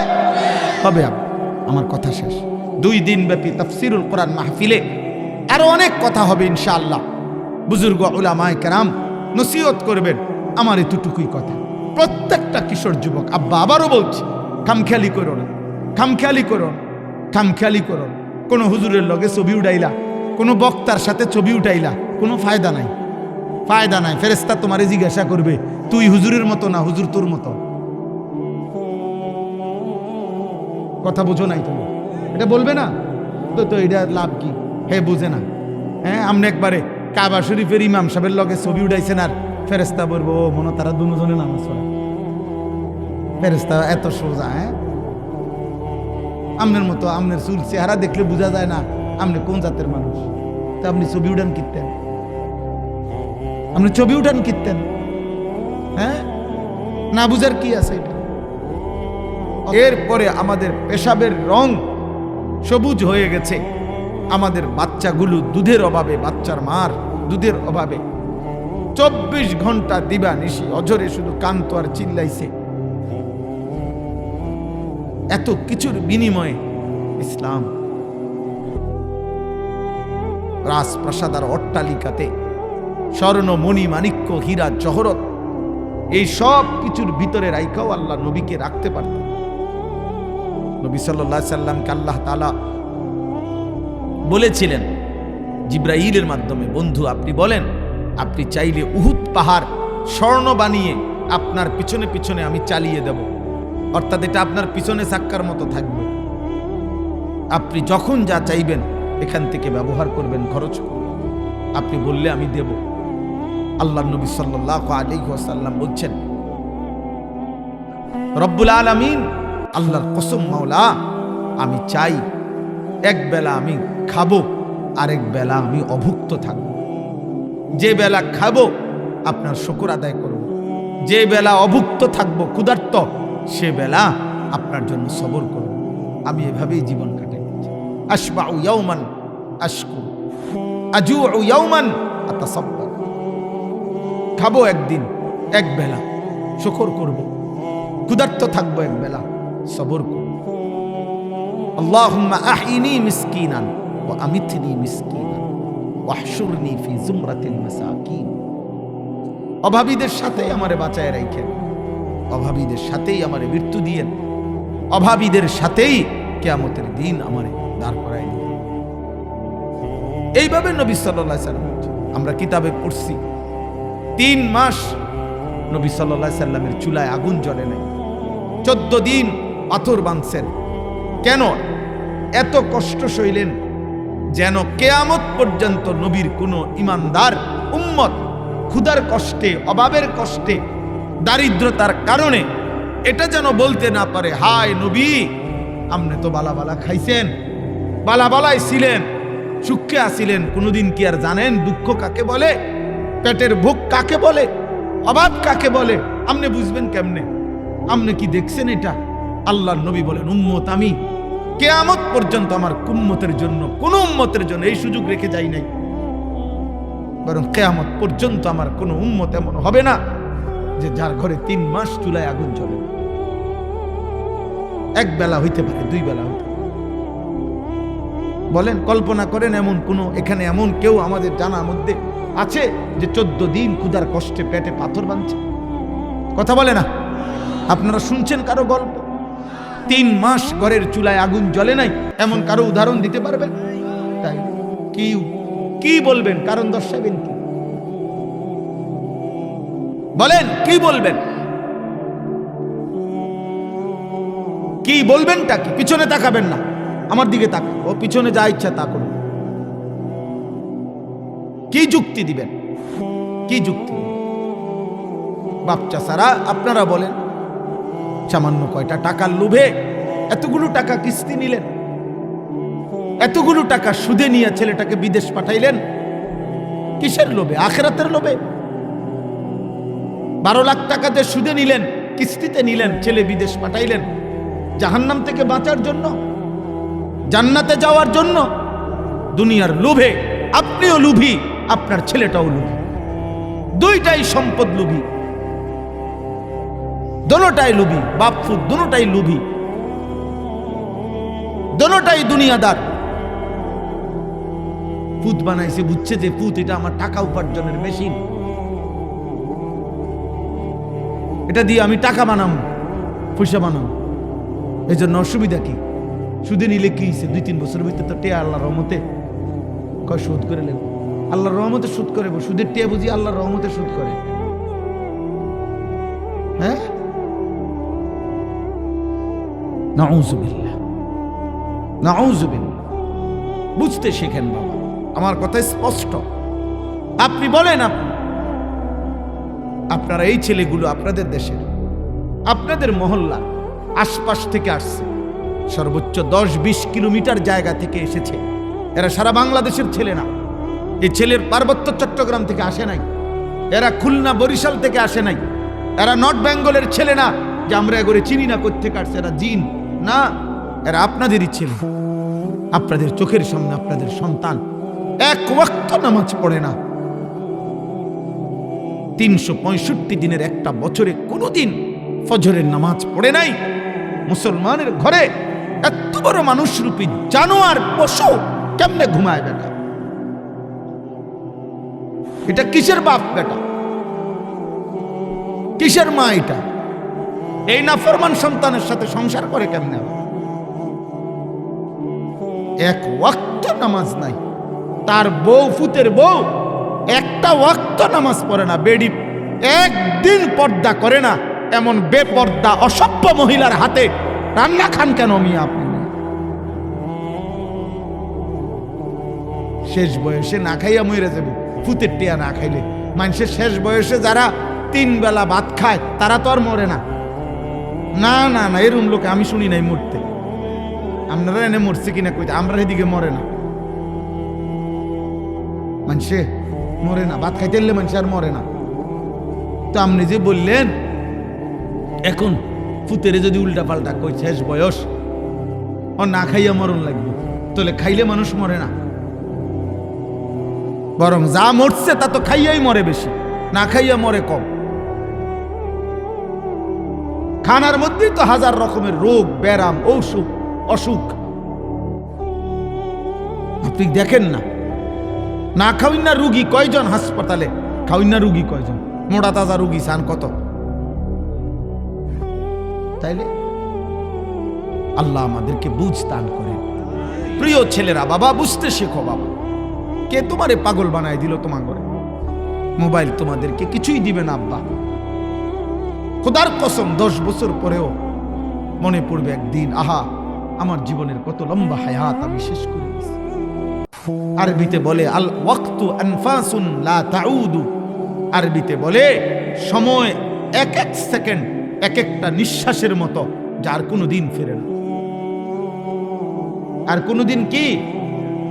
হবে। আমার কথা শেষ। 2 দিন ব্যাপী তাফসীরুল কোরআন মাহফিলে আরো অনেক কথা হবে ইনশাআল্লাহ। বুজুর্গ উলামায়ে কেরাম নসিহত করবেন। আমার এতটুকুই কথা। প্রত্যেকটা কিশোর যুবক, আব্বা আবারও বলছি, খামখেয়ালি করো না, খামখেয়ালি করো, খামখেয়ালি করো। কোনো হুজুরের লগে ছবি উঠাইলা, কোনো বক্তার সাথে ছবি উঠাইলা, কোনো ফায়দা নাই, ফায়দা নাই। ফেরেশতা তোমারে জিজ্ঞাসা করবে তুই হুজুরের মতো না হুজুর তোর মতো। কথা বুঝো নাই তুমি? এটা বলবে না তো এটা লাভ কি? হে বুঝে না। হ্যাঁ, আপনি একবারে কাবা শরীফের ইমাম সাহেবের লগে ছবি উঠাইছেন, আর ফেরেশতা বলবো ও মনে তারা দুজনে নামাজ পড়ে। ফেরেশতা এত সোজা? হ্যাঁ, আমনের মতো, আমনের চুল চেহারা দেখলে বোঝা যায় না আপনি কোন জাতের মানুষ। তা আপনি ছবি উঠান কিনতেন? আপনি ছবি উঠান কিনতেন? হ্যাঁ, না বুঝার কি আছে এটা? এরপরে আমাদের পেশাবের রং সবুজ হয়ে গেছে। আমাদের বাচ্চাগুলো দুধের অভাবে, বাচ্চার মার দুধের অভাবে 24 ঘন্টা দিবা নিশি অঝরে শুধু কান্ত আর চিল্লাইছে। এত কিছুর বিনিময়ে ইসলাম রাজপ্রাসাদ আর অট্টালিকাতে স্বর্ণ মণি মাণিক্য হীরা জহরত এই সব কিছুর ভিতরে রাইখাও আল্লাহ নবীকে রাখতে পারতেন। নবী সাল্লাল্লাহু আলাইহি সাল্লামকে আল্লাহ তাআলা বলেছিলেন জিবরাইলের মাধ্যমে, বন্ধু আপনি বলেন, আপনি চাইলে উহুদ পাহাড় স্বর্ণ বানিয়ে আপনার পিছনে পিছনে আমি চালিয়ে দেব। অর্থাৎ এটা আপনার পিছনে চাক্কার মতো থাকবে। আপনি যখন যা চাইবেন এখান থেকে ব্যবহার করবেন, খরচ করবেন। আপনি বললে আমি দেব। আল্লাহর নবী সাল্লাল্লাহু আলাইহি ওয়াসাল্লাম বলছেন, রব্বুল আলামিন, আল্লাহর কসম মাওলা, আমি চাই এক বেলা আমি খাবো, আরেক বেলা আমি অভুক্ত থাকবো। যে বেলা খাবো আপনার শুকর আদায় করব, যে বেলা অভুক্ত থাকবো ক্ষুধার্ত, সে বেলা আপনার জন্য সবর করব। আমি এভাবেই জীবন কাটাইছি। আশবাউ ইয়াওমান আশকু, আজুউ ইয়াওমান আতাসাব্বাক। খাবো একদিন, এক বেলা শুকর করব, ক্ষুধার্ত থাকবো এক বেলা সবর করব। আল্লাহুম্মা আহিনি মিসকিনান ওয়া আমিতনি মিসকিনান ওয়াহশুরনি ফি জুমরাতিল মাসাকিন। অভাবীদের সাথেই আমারে বাঁচায় রাখেন, অভাবীদের সাথেই আমারে মৃত্যু দিয়েন, অভাবীদের সাথেই কিয়ামতের দিন আমারে দাঁড় করায় দিন। এইভাবে নবী সাল্লাল্লাহু আলাইহি সাল্লাম, আমরা কিতাবে পড়ছি 3 মাস নবী সাল্লাল্লাহু আলাইহি সাল্লামের চুলায় আগুন জ্বলে নাই, 14 দিন পাথর বাঁধছেন। কেন এত কষ্ট সইলেন? যেন কিয়ামত পর্যন্ত নবীর কোনো ইমানদার উম্মত ক্ষুধার কষ্টে, অভাবের কষ্টে, দারিদ্রতার কারণে এটা যেন বলতে না পারে, হায় নবী আপনি তো বালা বালা খাইছেন, বালা বালাই ছিলেন, সুখে আসিলেন, কোনোদিন কি আর জানেন দুঃখ কাকে বলে, পেটের ভোগ কাকে বলে, অভাব কাকে বলে? আপনি বুঝবেন কেমনে? আপনি কি দেখছেন এটা? আল্লাহর নবী বলেন, উম্মত আমি কিয়ামত পর্যন্ত আমার উম্মতের জন্য, কোন উম্মতের জন্য এই সুযোগ রেখে যাই নাই, বরং কিয়ামত পর্যন্ত আমার কোন উম্মত এমন হবে না যে যার ঘরে 3 মাস চুলায় আগুন জ্বলে। এক বেলা হইতে পারে, 2 বেলা হইতে পারে। বলেন, কল্পনা করেন, এখানে এমন কেউ আমাদের জানার মধ্যে আছে যে 14 দিন ক্ষুধার কষ্টে পেটে পাথর বাঁধছে? কথা বলে না। আপনারা শুনছেন কারো গল্প? 3 মাস ঘরের চুলায় আগুন জ্বলে নাই, এমন কারো উদাহরণ দিতে পারবেন? তাই কি বলবেন? কারণ দর্শাবেন কি? বলেন, কি বলবেন? কি বলবেনটা কি? পিছনে তাকাবেন না, আমার দিকে তাকান। ও পিছনে যা ইচ্ছা তা করুন। কি যুক্তি দিবেন? কি যুক্তি? বাচ্চা সারা আপনারা বলেন, সামান্য কয়টা টাকার লোভে এতগুলো টাকা কিস্তি নিলেন, এতগুলো টাকা সুদে নিয়ে ছেলেটাকে বিদেশ পাঠাইলেন। কিসের লোভে? আখিরাতের লোভে। 12 লাখ টাকা দিয়ে সুদে নিলেন, কিস্তিতে নিলেন, ছেলে বিদেশ পাঠাইলেন জাহান্নাম থেকে বাঁচার জন্য, জান্নাতে যাওয়ার জন্য। দুনিয়ার লোভে আপনিও লোভী, আপনার ছেলেটাও লোভী, দুইটাই সম্পদ লোভী, দোনোটাই লোভী। বাপ ফুট দোনোটাই লোভী, দোনোটাই দুনিয়াদার। পুত বানাইছে, বুঝছে যে পুত এটা আমার টাকা উপার্জনের মেশিন, এটা দিয়ে আমি টাকা বানাবো, পয়সা বানাবো। এই জন্য অসুবিধা কি? সুদে নিলে কি হয়েছে? 2-3 বছরের ভিতরে তো টেয়া আল্লাহর রহমতে কয় সুদ করে নেব। আল্লাহর রহমতে সুদ করে, সুদের টেয়া বুঝি আল্লাহর রহমতে সুদ করে? হ্যাঁ, নাউযুবিল্লাহ, নাউযুবিল্লাহ। বুঝতে শেখেন বাবা, আমার কথা স্পষ্ট। আপনি বলেন, আপনারা এই ছেলেগুলো আপনাদের দেশের, আপনাদের মহল্লা আশপাশ থেকে আসছে, সর্বোচ্চ 10-20 কিলোমিটার জায়গা থেকে এসেছে। এরা সারা বাংলাদেশের ছেলে না। এই ছেলের পার্বত্য চট্টগ্রাম থেকে আসে নাই, এরা খুলনা বরিশাল থেকে আসে নাই, এরা নর্থ বেঙ্গলের ছেলে না যে আমরা এগোরে চিনি না কোত্থেকে আসছে, এরা জিন না, এরা আপনাদেরই ছেলে। আপনাদের চোখের সামনে আপনাদের সন্তান এক ওয়াক্ত নামাজ পড়ে না, 365 দিনের একটা বছরে কোনোদিন ফজরের নামাজ পড়ে নাই। মুসলমানের ঘরে এত বড় মানুষরূপী জানোয়ার পশু কেমনে ঘুমায় বেটা? এটা কিসের বাপ বেটা? কিসের মা এটা? এই নাফরমান সন্তানের সাথে সংসার করে কেমনে? এক ওয়াক্ত নামাজ নাই। তার বউ, ফুতের বউ একটা ওয়াক্ত নামাজ পড়ে না, বেডি একদিন পর্দা করে না। এমন বেপর্দা অসভ্য মহিলার হাতে রান্না খান কেন মিয়া আপনি? শেষ বয়সে না খাইয়া মরে যাবে, ফুতের টিয়া না খাইলে। মানুষের শেষ বয়সে যারা 3 বেলা ভাত খায় তারা তো আর মরে না। না না না, এরকম লোক আমি শুনি নাই মরতে। আপনারা এনে মরছে কিনা কইতে, আমরা এদিকে মরে না। মানুষে মরে না, ভাত খাইতে এলে মানুষ আর মরে না। তো আপনি যে বললেন এখন ফুতেরে যদি উল্টা পাল্টা কই শেষ বয়স ও না খাইয়া মরণ লাগবে, তাহলে খাইলে মানুষ মরে না, বরং যা মরছে তা তো খাইয়াই মরে বেশি, না খাইয়া মরে কম। খানার মধ্যেই তো 1000 রকমের রোগ, ব্যারাম, অসুখ আপনি দেখেন না। না খাওয়াই না রুগী কয়জন হাসপাতালে, খাওয়াই না রুগী কয়জন, মোটা তাজা রুগী সান কত। তাইলে আল্লাহ আমাদেরকে বুঝ দান করে। প্রিয় ছেলেরা, বাবা বুঝতে শেখো। বাবা কে তোমারে পাগল বানায় দিল? তোমার ঘরে মোবাইল তোমাদেরকে কিছুই দিবে না। আব্বা খোদার কসম 10 বছর পরেও মনে পড়বে একদিন, আহা আমার জীবনের কত লম্বা হায়াত আমি শেষ করে দিয়েছি। আরবিতে বলে আল ওয়াক্তু আনফাসুন লা তাউদু। আরবিতে বলে সময় এক এক সেকেন্ড এক একটা নিঃশ্বাসের মতো, যার কোনো দিন ফিরে না। আর কোনোদিন কি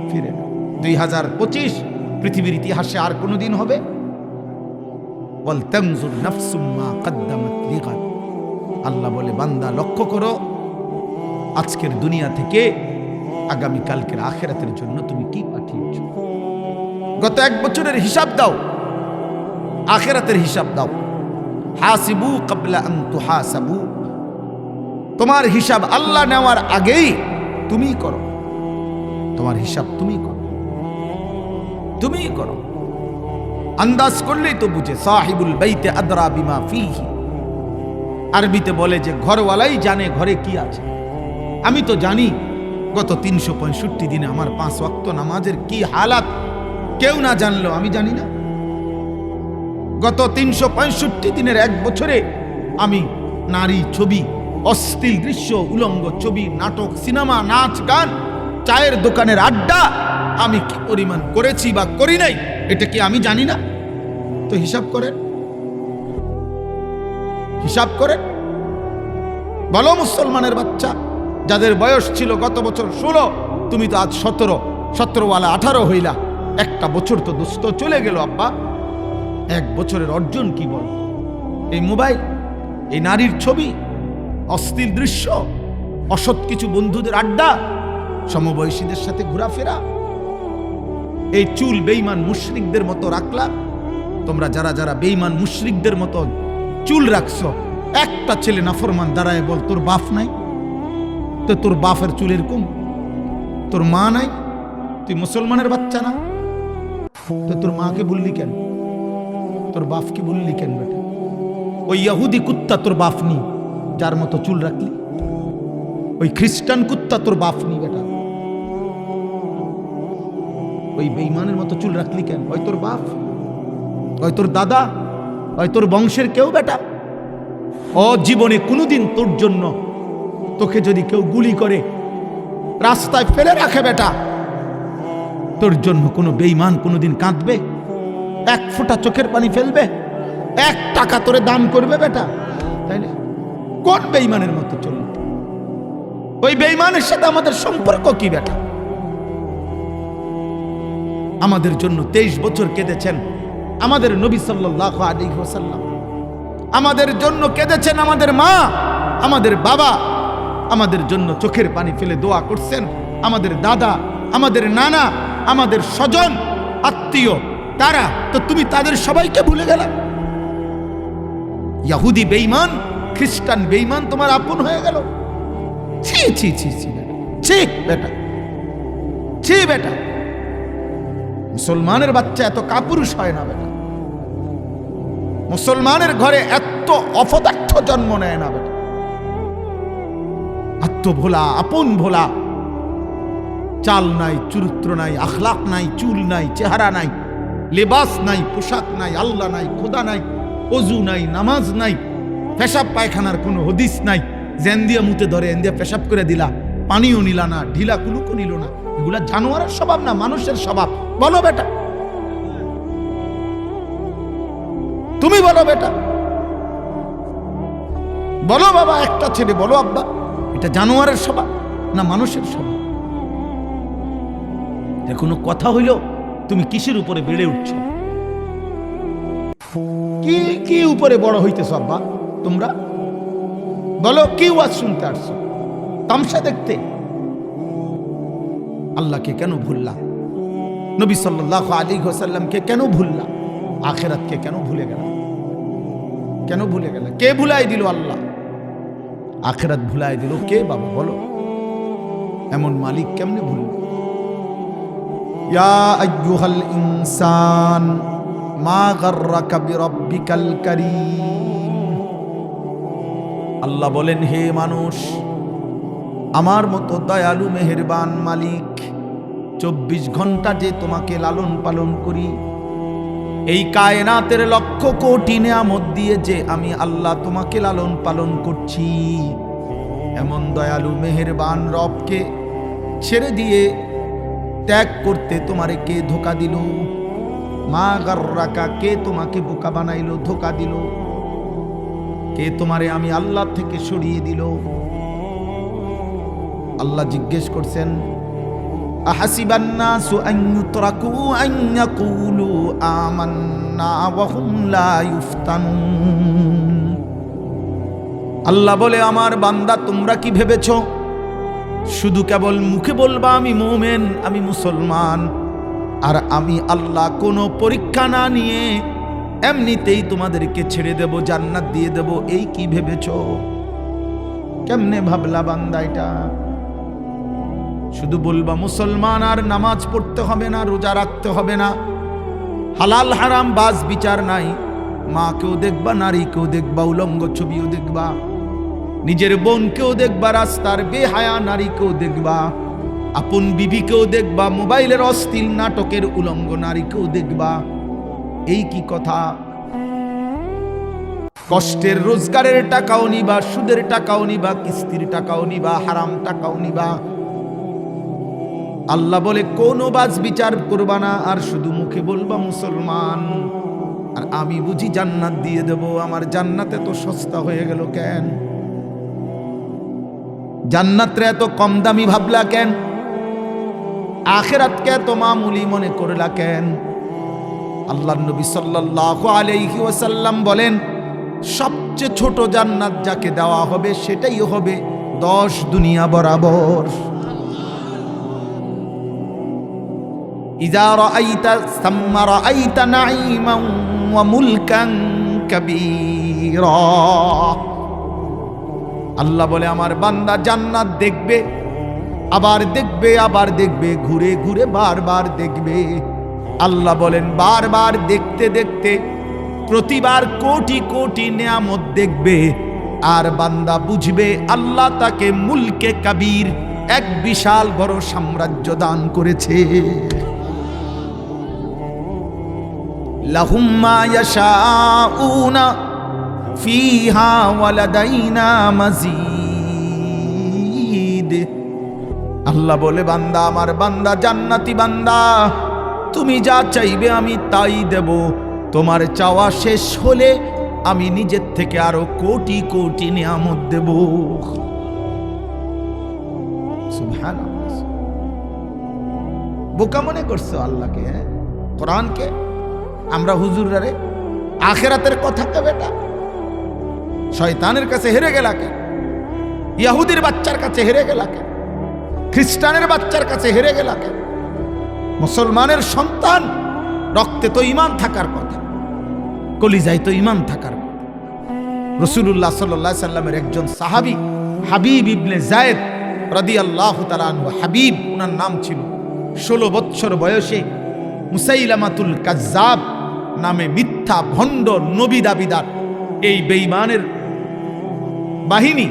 ফিরে না। 2025 পৃথিবীর ইতিহাসে আর কোনোদিন হবে? ওয়াল তানজুর নাফসুম মা কদ্দামাত লিগাদ। আল্লাহ বলে বান্দা লক্ষ্য করো আজকের দুনিয়া থেকে আগামীকালকের আখিরাতের জন্য তুমি কি পাঠিয়েছ। গত 1 বছরের হিসাব দাও, আখিরাতের হিসাব দাও। হাসিবু ক্বাবলা আন তুহাসাবু, তোমার হিসাব আল্লাহ নেওয়ার আগেই তুমি করো। তোমার হিসাব তুমি করো, তুমি করো। আন্দাজ করলেই তো বুঝে। সাহিবুল বাইতে আদরা বিমা ফিহি, আরবিতে বলে যে ঘরওয়ালাই জানে ঘরে কি আছে। আমি তো জানি গত 365 দিনে আমার 5 ওয়াক্ত নামাজের কি হালাত, কেউ না জানলো আমি জানি না। গত 365 দিনের 1 বছরে আমি নারী ছবি, অশ্লীল দৃশ্য, উলঙ্গ ছবি, নাটক, সিনেমা, নাচ গান, চায়ের দোকানের আড্ডা আমি কি পরিমাণ করেছি বা করি নাই, এটা কি আমি জানি না? তো হিসাব করেন, হিসাব করেন। বলো মুসলমানের বাচ্চা, যাদের বয়স ছিল গত বছর 16, তুমি তো আজ 17ওয়ালা 18 হইলা। একটা বছর তো দোস্ত চলে গেল আব্বা। 1 বছরের অর্জন কি বল? এই মোবাইল, এই নারীর ছবি, অশ্লীল দৃশ্য, অসৎ কিছু বন্ধুদের আড্ডা, সমবয়সীদের সাথে ঘোরাফেরা, এই চুল বেঈমান মুশরিকদের মতো রাখলা। তোমরা যারা যারা বেঈমান মুশরিকদের মতো চুল রাখছো, একটা ছেলে নাফরমান দাঁড়ায় বল তোর বাপ নাই? তো তোর বাপের চুল এরকম? তোর মা নাই? তুই মুসলমানের বাচ্চা না? তো তোর মাকে বললি কেন? তোর বাপকে বললি কেন বেটা? ওই ইহুদি কুত্তা তোর বাপ নি যার মতো চুল রাখলি? ওই খ্রিস্টান কুত্তা তোর বাপ নি বেটা? ওই বেঈমানের মতো চুল রাখলি কেন? ওই তোর বাপ, ওই তোর দাদা, ওই তোর বংশের কেউ বেটা? ও জীবনে কোনোদিন তোর জন্য, তোকে যদি কেউ গুলি করে রাস্তায় ফেলে রাখে বেটা, তোর জন্য কোনো বেঈমান কোনোদিন কাঁদবে? 1 ফোঁটা চোখের পানি ফেলবে? 1 টাকা তোরে দান করবে বেটা? তাই না? কোন বেঈমানের মতো চলবে? ওই বেঈমানের সাথে আমাদের সম্পর্ক কি বেটা? আমাদের জন্য 23 বছর কেঁদেছেন আমাদের নবী সাল্লাল্লাহু আলাইহি ওয়াসাল্লাম। আমাদের জন্য কেঁদেছেন আমাদের মা, আমাদের বাবা। আমাদের জন্য চোখের পানি ফেলে দোয়া করছেন আমাদের দাদা, আমাদের নানা, আমাদের স্বজন আত্মীয়। তারা তো তুমি তাদের সবাইকে ভুলে গেলে। ইহুদি বেঈমান, খ্রিস্টান বেঈমান তোমার আপন হয়ে গেল। ছি ছি ছি ছি ছি বেটা, ছি বেটা। মুসলমানের বাচ্চা এত কাপুরুষ হয় না বেটা। মুসলমানের ঘরে এত অপদার্থ জন্ম নেয় না বেটা। আত্মভোলা, আপন ভোলা, চাল নাই, চরিত্র নাই, আখলাক নাই, চুল নাই, চেহারা নাই, লেবাস নাই, পোশাক নাই, আল্লাহ নাই, খোদা নাই, অজু নাই, নামাজ নাই, পেশাব পায়খানার কোনো হদিস নাই। জেন দিয়া মুতে ধরে এন দিয়া পেশাব করে দিলা, পানিও নিলা না, ঢিলা কুলুকও নিল না। এগুলা জানোয়ারের স্বভাব না মানুষের স্বভাব? বলো বেটা, তুমি বলো বেটা, বলো বাবা, একটা ছেলে বলো আব্বা, এটা জানোয়ারের স্বভাব না মানুষের স্বভাব? এর কোনো কথা হইল? তুমি কিসের উপরে বেড়ে উঠছ? কি কি উপরে বড় হইতেছ আব্বা তোমরা? বলো, কি ওয়াজ শুনতে আসছো? তামসা দেখতে? আল্লাহকে কেন ভুললা? নবী সাল্লাল্লাহু আলাইহি ওয়াসাল্লামকে কেন ভুললা? আখিরাতকে কেন ভুলে গেল? কেন ভুলে গেল? কে ভুলাই দিল? আল্লাহ। আখিরাত ভুলাই দিল কে বাবা বলো? এমন মালিক কেমনে ভুলল? ইয়া আইয়ুহাল ইনসান মা গাররাকা বিরাব্বিকাল কারীম। আল্লাহ বলেন, হে মানুষ, আমার মতো দয়ালু মেহেরবান মালিক 24 ঘন্টা যে তোমাকে লালন পালন করি, এই কায়নাতের লক্ষ কোটি নেয়ামত দিয়ে যে আমি আল্লাহ তোমাকে লালন পালন করছি, এমন দয়ালু মেহেরবান রবকে ছেড়ে দিয়ে ত্যাগ করতে তোমারে কে ধোকা দিল? মা গাররাকা, কে তোমাকে বোকা বানাইল, ধোকা দিল? কে তোমারে আমি আল্লাহ থেকে সরিয়ে দিল? আল্লাহ জিজ্ঞেস করছেন, আহাসিবান নাসু আন ইউতরাকু আন ইয়াকুলু আমান্না ওয়া হুম লা ইফতানুন। আল্লাহ বলে, আমার বান্দা তোমরা কি ভেবেছো শুধু কেবল মুখে বলবা আমি মুমিন, আমি মুসলমান, আর আমি আল্লাহ কোনো পরীক্ষা না নিয়ে এমনিতেই তোমাদেরকে ছেড়ে দেব, জান্নাত দিয়ে দেব, এই কি ভেবেছো? কেমনে ভাবলা বান্দা এটা? শুধু বলবা মুসলমান আর নামাজ পড়তে হবে না, রোজা রাখতে হবে না, হালাল হারাম বাস বিচার নাই, মাকেও দেখবা, নারীকেও দেখবা, উলঙ্গ ছবিও দেখবা, নিজের বোনকেও দেখবা, রাস্তার বেহায়া নারীকেও দেখবা, আপন বিবিকেও দেখবা, মোবাইলের অশ্লীল নাটকের উলঙ্গ নারীকেও দেখবা, এই কি কথা? কষ্টের রোজগারের টাকাও নিবা, সুদের টাকাও নিবা, কিস্তির টাকাও নিবা, হারাম টাকাও নিবা। আল্লাহ বলে কোনো বাজ বিচার করবা না, আর শুধু মুখে বলবা মুসলমান, আর আমি বুঝি জান্নাত দিয়ে দেব। আমার জান্নাত এত সস্তা হয়ে গেল কেন? জান্নাতরে এত কম দামি ভাবলা কেন? আখিরাতকে এত মামুলি মনে করলা কেন? আল্লাহর নবী সাল্লাল্লাহু আলাইহি ওয়াসাল্লাম বলেন, সবচেয়ে ছোট জান্নাত যাকে দেওয়া হবে সেটাই হবে 10 দুনিয়া বরাবর। ইযা রাআইতা সাম্মা রাআইতা নাঈমান ওয়া মুলকান কাবীরা। আল্লাহ বলে আমার বান্দা জান্নাত দেখবে, আবার দেখবে, আবার দেখবে, ঘুরে ঘুরে বারবার দেখবে। আল্লাহ বলেন বারবার দেখতে দেখতে প্রতিবার কোটি কোটি নিয়ামত দেখবে, আর বান্দা বুঝবে আল্লাহ তাকে মুলকে কাবীর, এক বিশাল বড় সাম্রাজ্য দান করেছে। লাহুম মা ইয়াশাউনা ফিহা ওয়া লাদাইনা মাজিদ। আল্লাহ বলে বান্দা, আমার বান্দা জান্নাতি বান্দা, তুমি যা চাইবে আমি তাই দেব। তোমার চাওয়া শেষ হলে আমি নিজের থেকে আরো কোটি কোটি নিয়ামত দেব। সুবহানাল্লাহ। বোকা মনে করছো আল্লাহকে, কোরআনকে? আমরা হুজুররা আখিরাতের কথা কে বেটা? শয়তানের কাছে হেরে গেলা কে? ইহুদির বাচ্চার কাছে হেরে গেলা কে? খ্রিস্টানের বাচ্চার কাছে হেরে গেলা কে? মুসলমানের সন্তান, রক্তে তো ঈমান থাকার কথা, কলিজায় তো ঈমান থাকার কথা। রাসূলুল্লাহ সাল্লাল্লাহু আলাইহি সাল্লামের একজন সাহাবী হাবিব ইবনে যায়েদ রাদিয়াল্লাহু তাআলা আনহু, হাবিব ওনার নাম ছিল, 16 বছর বয়সে মুসাইলামাতুল কাজ্জাব নামে মিথ্যা ভণ্ড নবী দাবিদার এই বেঈমানের বাহিনী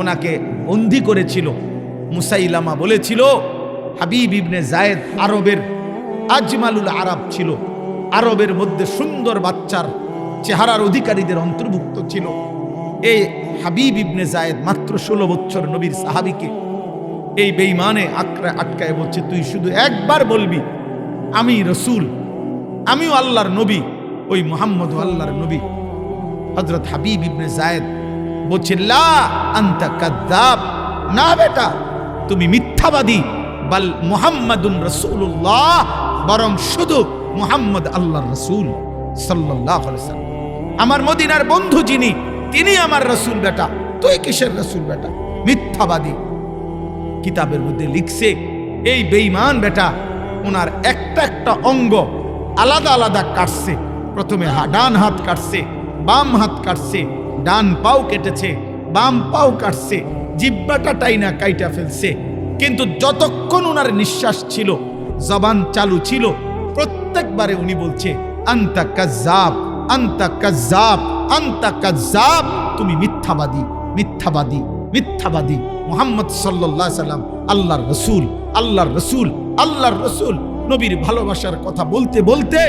ওনাকে বন্দী করেছিল। মুসাইলামা বলেছিল হাবিব ইবনে যায়েদ আরবের আজমালুল আরব ছিল, আরবের মধ্যে সুন্দর বাচ্চার চেহারার অধিকারীদের অন্তর্ভুক্ত ছিল। এই হাবিব ইবনে যায়েদ মাত্র 16 বছর নবীর সাহাবীকে এই বেঈমানে আটকায় বলছে, তুই শুধু একবার বলবি আমি রসুল, আমিও আল্লাহর নবী, ওই মুহাম্মদ আল্লাহর নবী। হযরত হাবিব ইবনে যায়েদ বলছে, লা আনতা কাযযাব, না বেটা তুমি মিথ্যাবাদী, বাল মুহাম্মাদুন রাসূলুল্লাহ, বরং শুধু মুহাম্মদ আল্লাহর রাসূল সাল্লাল্লাহু আলাইহি ওয়াসাল্লাম। আমার মদিনার বন্ধু যিনি, তিনি আমার রাসূল বেটা, তুই কিসের রাসূল বেটা? মিথ্যাবাদী। কিতাবের মধ্যে লিখছে এই বেঈমান বেটা ওনার একটা একটা অঙ্গ আলাদা আলাদা কাটছে। প্রথমে ডান হাত কাটছে, বাম হাত কাটছে, ডান পাও কেটেছে, বাম পাও কাটছে, জিহ্বাটা টাইনা কাইটা ফেলছে। কিন্তু যতক্ষণ ওনার নিঃশ্বাস ছিল, জবান চালু ছিল, প্রত্যেকবারে উনি বলছে আনতা কাযযাব, আনতা কাযযাব, আনতা কাযযাব, তুমি মিথ্যাবাদী, মিথ্যাবাদী, মিথ্যাবাদী। মুহাম্মদ সাল্লাল্লাহু আলাইহি সাল্লাম আল্লাহর রাসূল, আল্লাহর রাসূল, আল্লাহর রাসূল। নবীর ভালোবাসার কথা বলতে বলতে,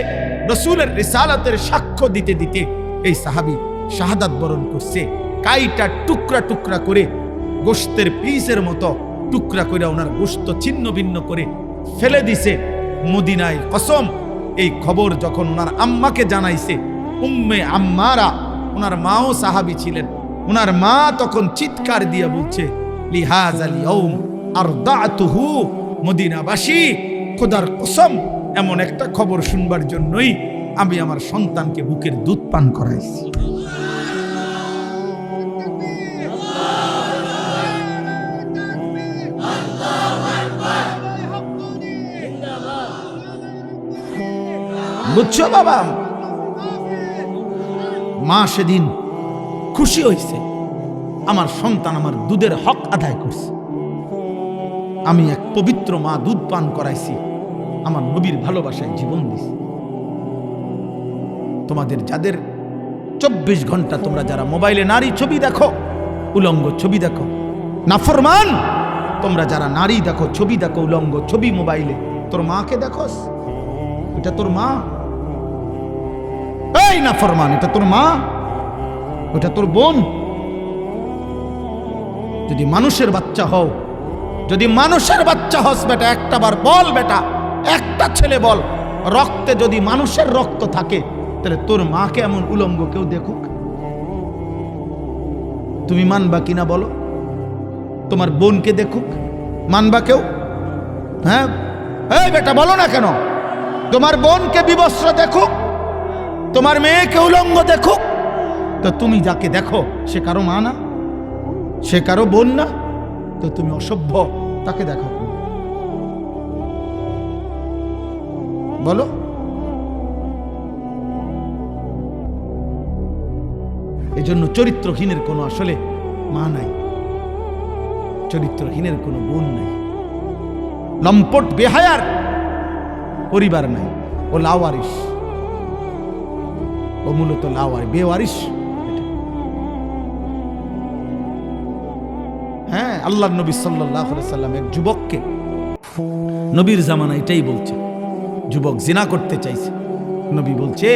রাসূলের রিসালাতের সাক্ষ্য দিতে দিতে এই সাহাবী শাহাদাত বরণ করছে। কাইটা টুকরা টুকরা করে, গোশতের পিসের মতো টুকরা করে ওনার গোশত ছিন্ন ভিন্ন করে ফেলে দিছে মদিনায়। কসম, এই খবর যখন ওনার আম্মাকে জানাইছে, উম্মে আম্মারা, ওনার মাও সাহাবী ছিলেন, ওনার মা তখন চিৎকার দিয়ে বলছে, লিহাযাল ইয়াউম আরদাতুহু, মদিনাবাসী খোদার কসম, এমন একটা খবর শুনবার জন্যই আমি আমার সন্তানকে বুকের দুধ পান করাইছি। বুঝছো বাবা? মা সেদিন খুশি হয়েছে, আমার সন্তান আমার দুধের হক আদায় করছে। আমি এক পবিত্র মা, দুধ পান করাইছি, আমার নবীর ভালোবাসায় জীবন দিছি। তোমাদের যাদের 24 ঘন্টা তোমরা যারা মোবাইলে নারী ছবি দেখো, উলঙ্গ ছবি দেখো, নাফরমান তোমরা যারা নারী দেখো, ছবি দেখো, উলঙ্গ ছবি মোবাইলে, তোর মাকে দেখোস? এটা তোর মা? এই নাফরমান, এটা তোর মা? ওটা তোর বোন? যদি মানুষের বাচ্চা হও, যদি মানুষের বাচ্চা হস বেটা, একটা বার বল বেটা, একটা ছেলে বল, রক্তে যদি মানুষের রক্ত থাকে, তাহলে তোর মাকে এমন উলঙ্গ কেউ দেখুক? তুমি মানবা কিনা বলো? তোমার বোনকে দেখুক, মানবা কেউ? হ্যাঁ, এই বেটা বলো না কেন? তোমার বোনকে বিবস্ত্র দেখুক, তোমার মেয়েকে উলঙ্গ দেখুক, তো তুমি যাকে দেখো সে কারো মা না? সে কারো বোন না? তো তুমি অসভ্য, তাকে দেখো। বলো। এজন্য চরিত্রহীনের কোনো আসলে মা নাই, চরিত্রহীনের কোনো বোন নাই, লম্পট বেহায়ার পরিবার নাই, ও লাওয়ারিস, ও মূলত লাওয়ারি, বেওয়ারিস। হ্যাঁ, আল্লাহর নবী সাল্লাল্লাহু আলাইহি সাল্লাম এক যুবককে, নবীর জামানা এটাই বলছে, যুবক জিনা করতে চাইছে, নবী বলছে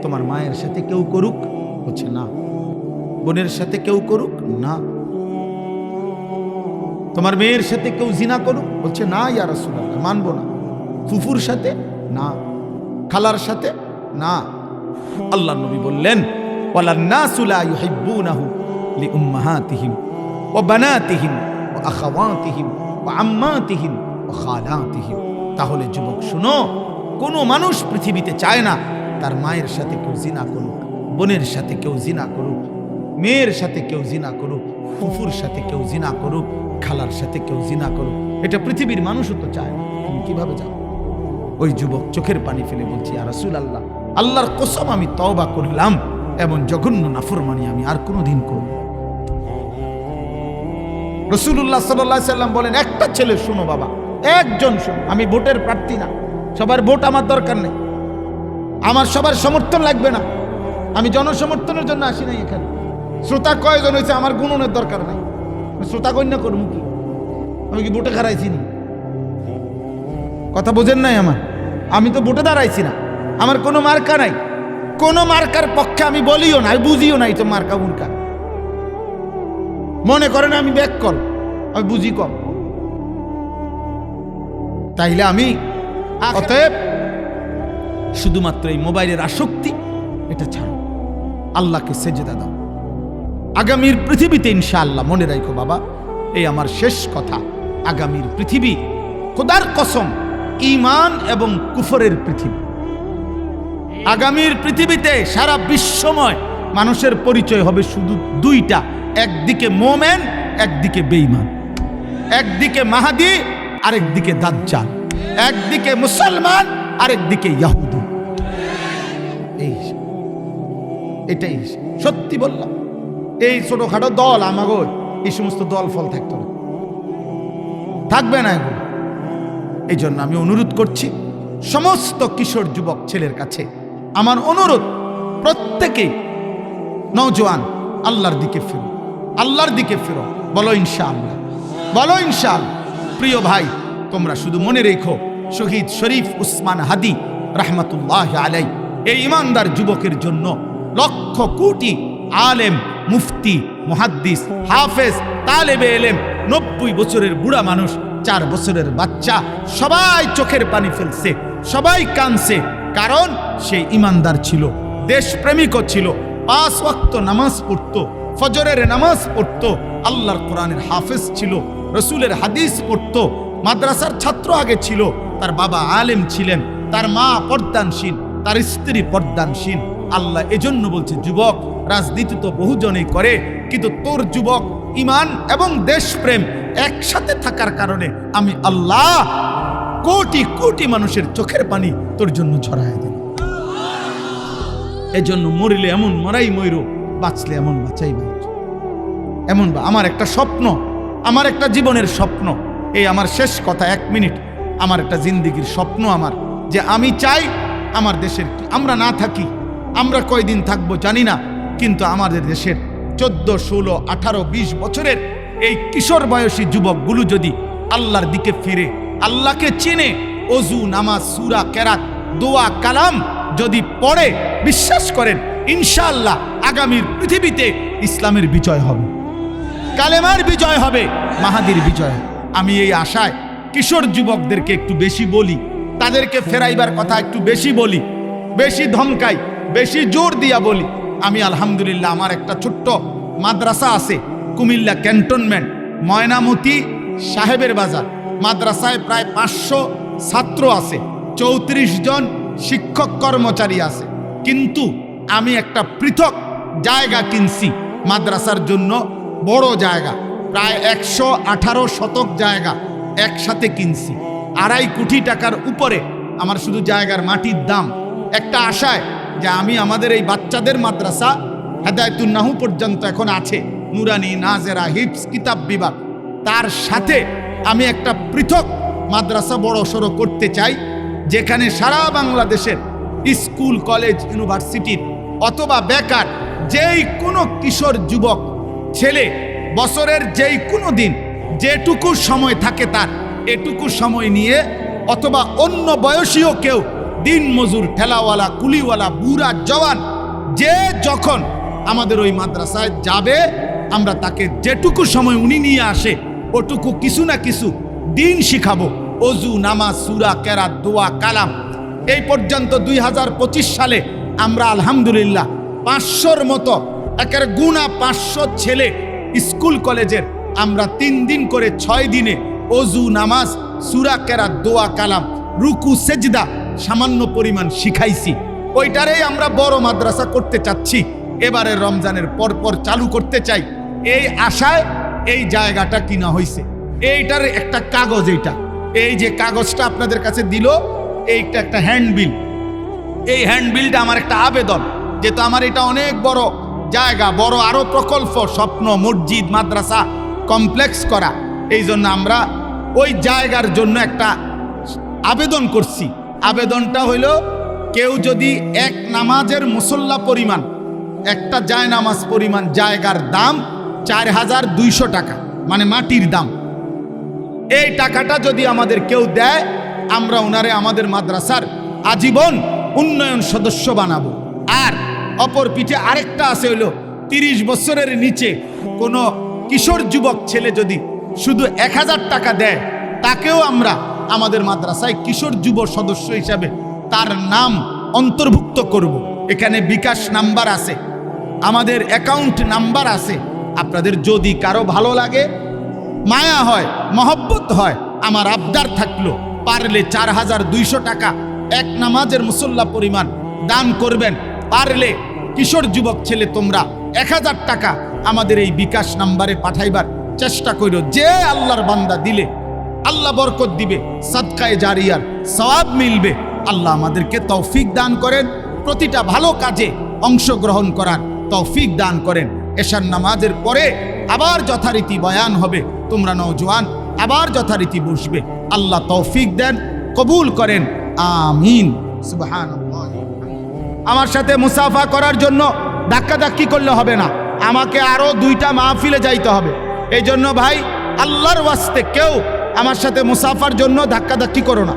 তোমার মায়ের সাথে কেউ করুক, বলছে না। বোনের সাথে কেউ করুক, না। তোমার মেয়ের সাথে কেউ জিনা করুক, বলছে না ইয়া রাসূলুল্লাহ, মানবো না। ফুফুর সাথে না, খালার সাথে না। আল্লাহর নবী বললেন ওয়ালান নাসু লা ইউহিব্বুনাহু লিউম্মাহাতিহিম ওয়া বানাতিহিম ওয়া আখাওয়াতিহিম ওয়া আম্মাতিহিম ওয়া খালাতিহিম। তাহলে যুবক শুনো, কোনো মানুষ পৃথিবীতে চায় না তার মায়ের সাথে কেউ জিনা করুক, বোনের সাথে কেউ জিনা করুক, মেয়ের সাথে কেউ জিনা করুক, ফুফুর সাথে কেউ জিনা করুক, খালার সাথে কেউ জিনা করুক। এটা পৃথিবীর মানুষও তো চায় না, তুমি কিভাবে যাও? ওই যুবক চোখের পানি ফেলে বলছি ইয়া রাসূলুল্লাহ, আল্লাহর কসম আমি তওবা করলাম, এমন জঘন্য নাফরমানি আমি আর কোনোদিন করব না। রাসূলুল্লাহ সাল্লাল্লাহু আলাইহি সাল্লাম বলেন, একটা ছেলে শোনো বাবা, একজন শোনো, আমি ভোটের প্রার্থী না, সবার ভোট আমার দরকার নেই, আমার সবার সমর্থন লাগবে না, আমি জনসমর্থনের জন্য আসি নাই এখানে। শ্রোতা কয়জন হয়েছে আমার গুণনের দরকার নাই, শ্রোতা গণ্য করবো কি? আমি কি ভোটে হারাইছি নি? কথা বোঝেন নাই আমার? আমি তো ভোটে দাঁড়াইছি না, আমার কোনো মার্কা নাই, কোনো মার্কার পক্ষে আমি বলিও না, বুঝিও নাই তো মার্কা মুর্কা। মনে করেন আমি ব্যাককল, আমি বুঝি কম, তাইলে আমি অতএব শুধুমাত্র এই মোবাইলের আসক্তি এটা ছাড়ো, আল্লাহকে সেজদা দাও। আগামীর পৃথিবীতে ইনশাআল্লাহ, মনে রাখো বাবা, এই আমার শেষ কথা, আগামীর পৃথিবী খোদার কসম ঈমান এবং কুফরের পৃথিবী। আগামীর পৃথিবীতে সারা বিশ্বময় মানুষের পরিচয় হবে শুধু দুইটা, একদিকে মোমেন, একদিকে বেঈমান, একদিকে মাহাদি, আরেকদিকে দাজ্জাল, একদিকে মুসলমান, আরেকদিকে ইহুদি। এটাই সত্যি বললাম। এই ছোটখাটো দল আমাগো এই সমস্ত দল ফল থাকতো না, থাকবে না এগুলো। এই জন্য আমি অনুরোধ করছি সমস্ত কিশোর যুবক ছেলের কাছে, আমার অনুরোধ, প্রত্যেকেই নওজোয়ান আল্লাহর দিকে ফিরো, আল্লাহর দিকে ফিরো, বলো ইনশাআল্লাহ, বলো ইনশাআল্লাহ। প্রিয় ভাই, তোমরা শুধু মনে রেখো, শহীদ শরীফ উসমান হাদি রাহমাতুল্লাহ আলাই এই ইমানদার যুবকের জন্য লক্ষ কোটি আলেম, মুফতি, মুহাদ্দিস, হাফেজ, তালেবে এলেম, 90 বছরের বুড়া মানুষ, 4 বছরের বাচ্চা, সবাই চোখের পানি ফেলছে, সবাই কাঁদছে, কারণ সে ইমানদার ছিল, দেশপ্রেমিকও ছিল, 5 ওয়াক্ত নামাজ পড়তো, ফজরের নামাজ পড়তো, আল্লাহর কোরআনের হাফেজ ছিল, রসুলের হাদিস পড়তো, মাদ্রাসার ছাত্র আগে ছিল, তার বাবা আলেম ছিলেন, তার মা পর্দানশীল, তার স্ত্রী পর্দানশীল। আল্লাহ এজন্য বলছে, যুবক রাজনীতি তো বহুজনেই করে, কিন্তু তোর যুবক ঈমান এবং দেশপ্রেম একসাথে থাকার কারণে আমি আল্লাহ কোটি কোটি মানুষের চোখের পানি তোর জন্য ঝরায় দেব। এজন্য মরিলে এমন মরাই ময়ূর, বাঁচলে এমন বাঁচাই বাঁচ। এমন আমার একটা স্বপ্ন, আমার একটা জীবনের স্বপ্ন, এই আমার শেষ কথা 1 মিনিট, আমার একটা জিন্দিগির স্বপ্ন আমার, যে আমি চাই আমার দেশের, আমরা না থাকি, আমরা কয়দিন থাকবো জানি না, কিন্তু আমাদের দেশের 14, 16, 18, 20 বছরের এই কিশোর বয়সী যুবকগুলো যদি আল্লাহর দিকে ফিরে, আল্লাহকে চিনে, অজু, নামাজ, সূরা, কেরাত, দোয়া, কালাম যদি পড়ে, বিশ্বাস করেন ইনশাআল্লাহ আগামীর পৃথিবীতে ইসলামের বিজয় হবে, কালেমার বিজয় হবে, মাহাদির বিজয়। আমি এই আশায় কিশোর যুবকদেরকে একটু বেশি বলি, তাদেরকে ফেরাইবার কথা একটু বেশি বলি, বেশি ধমকাই, বেশি জোর দিয়া বলি। আমি আলহামদুলিল্লাহ, আমার একটা ছোট্ট মাদ্রাসা আছে কুমিল্লা ক্যান্টনমেন্ট, ময়নামতি সাহেবের বাজার মাদ্রাসায় প্রায় 500 ছাত্র আছে, 34 জন শিক্ষক কর্মচারী আছে। কিন্তু আমি একটা পৃথক জায়গা কিনছি মাদ্রাসার জন্য, বড় জায়গা, প্রায় 118 শতক জায়গা একসাথে কিনছি, 2.5 কোটি টাকার উপরে আমার শুধু জায়গার মাটির দাম। একটা আশায় যে আমি আমাদের এই বাচ্চাদের মাদ্রাসা হেদায়েতুন নাহু পর্যন্ত এখন আছে, নুরানি, নাজেরা, হিফজ, কিতাব বিভাগ, তার সাথে আমি একটা পৃথক মাদ্রাসা বড় সড়ো করতে চাই, যেখানে সারা বাংলাদেশের স্কুল, কলেজ, ইউনিভার্সিটির অথবা বেকার যেই কোনো কিশোর যুবক ছেলে বছরের যেই কোনো দিন যেটুকু সময় থাকে তার এটুকু সময় নিয়ে, অথবা অন্য বয়সীও কেউ, দিন মজুর, ঠেলাওয়ালা, কুলিওয়ালা, বুড়া, জওয়ান, যে যখন আমাদের ওই মাদ্রাসায় যাবে, আমরা তাকে যেটুকু সময় উনি নিয়ে আসে ওটুকু কিছু না কিছু দিন শিখাবো, অজু, নামাজ, সূরা, কেরাত, দোয়া, কালাম। এই পর্যন্ত 2025 সালে আমরা আলহামদুলিল্লাহ 500-র মতো, একের গুণা 500 ছেলে স্কুল কলেজের আমরা 3 দিন করে 6 দিনে অজু, নামাজ, সূরা, কেরাত, দোয়া, কালাম, রুকু, সেজদা সামান্য পরিমাণ শিখাইছি। ওইটারেই আমরা বড় মাদ্রাসা করতে চাচ্ছি, এবারে রমজানের পরপর চালু করতে চাই। এই আশায় এই জায়গাটা কিনা হয়েছে। এইটার একটা কাগজ, এই যে কাগজটা আপনাদের কাছে দিল, এইটা একটা হ্যান্ডবিল। এই হ্যান্ডবিলটা আমার একটা আবেদন, যেহেতু আমার এটা অনেক বড় জায়গা, বড় আরো প্রকল্প, স্বপ্ন, মসজিদ, মাদ্রাসা কমপ্লেক্স করা, এই জন্য আমরা ওই জায়গার জন্য একটা আবেদন করছি। আবেদনটা হইল, কেউ যদি এক নামাজের মুসল্লা পরিমাণ, একটা জায় নামাজ পরিমাণ জায়গার দাম 4200 টাকা, মানে মাটির দাম, এই টাকাটা যদি আমাদের কেউ দেয়, আমরা ওনারে আমাদের মাদ্রাসার আজীবন উন্নয়ন সদস্য বানাবো। আর অপর পিঠে আরেকটা আছে, হইল 30 বছরের নিচে কোনো কিশোর যুবক ছেলে যদি শুধু 1000 টাকা দেয়, তাকেও আমরা আমাদের মাদ্রাসায় কিশোর যুব সদস্য হিসাবে তার নাম অন্তর্ভুক্ত করব। এখানে বিকাশ নাম্বার আছে, আমাদের অ্যাকাউন্ট নাম্বার আছে। আপনাদের যদি কারো ভালো লাগে, মায়া হয়, মহব্বত হয়, আমার আবদার থাকলো, পারলে 4200 টাকা এক নামাজের মুসল্লা পরিমাণ দান করবেন। পারলে কিশোর যুবক ছেলে তোমরা 1000 টাকা আমাদের এই বিকাশ নাম্বারে পাঠাইবার চেষ্টা করো। যে আল্লাহর বান্দা দিলে আল্লাহ বরকত দিবে, সাদকায়ে জারিয়ার সওয়াব মিলবে। আল্লাহ আমাদেরকে তৌফিক দান করেন, প্রতিটা ভালো কাজে অংশগ্রহণ করার তৌফিক দান করেন। এশার নামাজের পরে আবার যথারীতি বয়ান হবে, তোমরা নওজোয়ান আবার যথারীতি বসবে। আল্লাহ তৌফিক দেন, কবুল করেন, আমিন। সুবহানাল্লাহ। আমার সাথে মুসাফা করার জন্য ধাক্কাধাক্কি করলে হবে না, আমাকে আরো 2টা মাহফিলে যাইতে হবে। এই জন্য ভাই, আল্লাহর ওয়াস্তে কেউ আমার সাথে মুসাফার জন্য ধাক্কাধাক্কি করো না।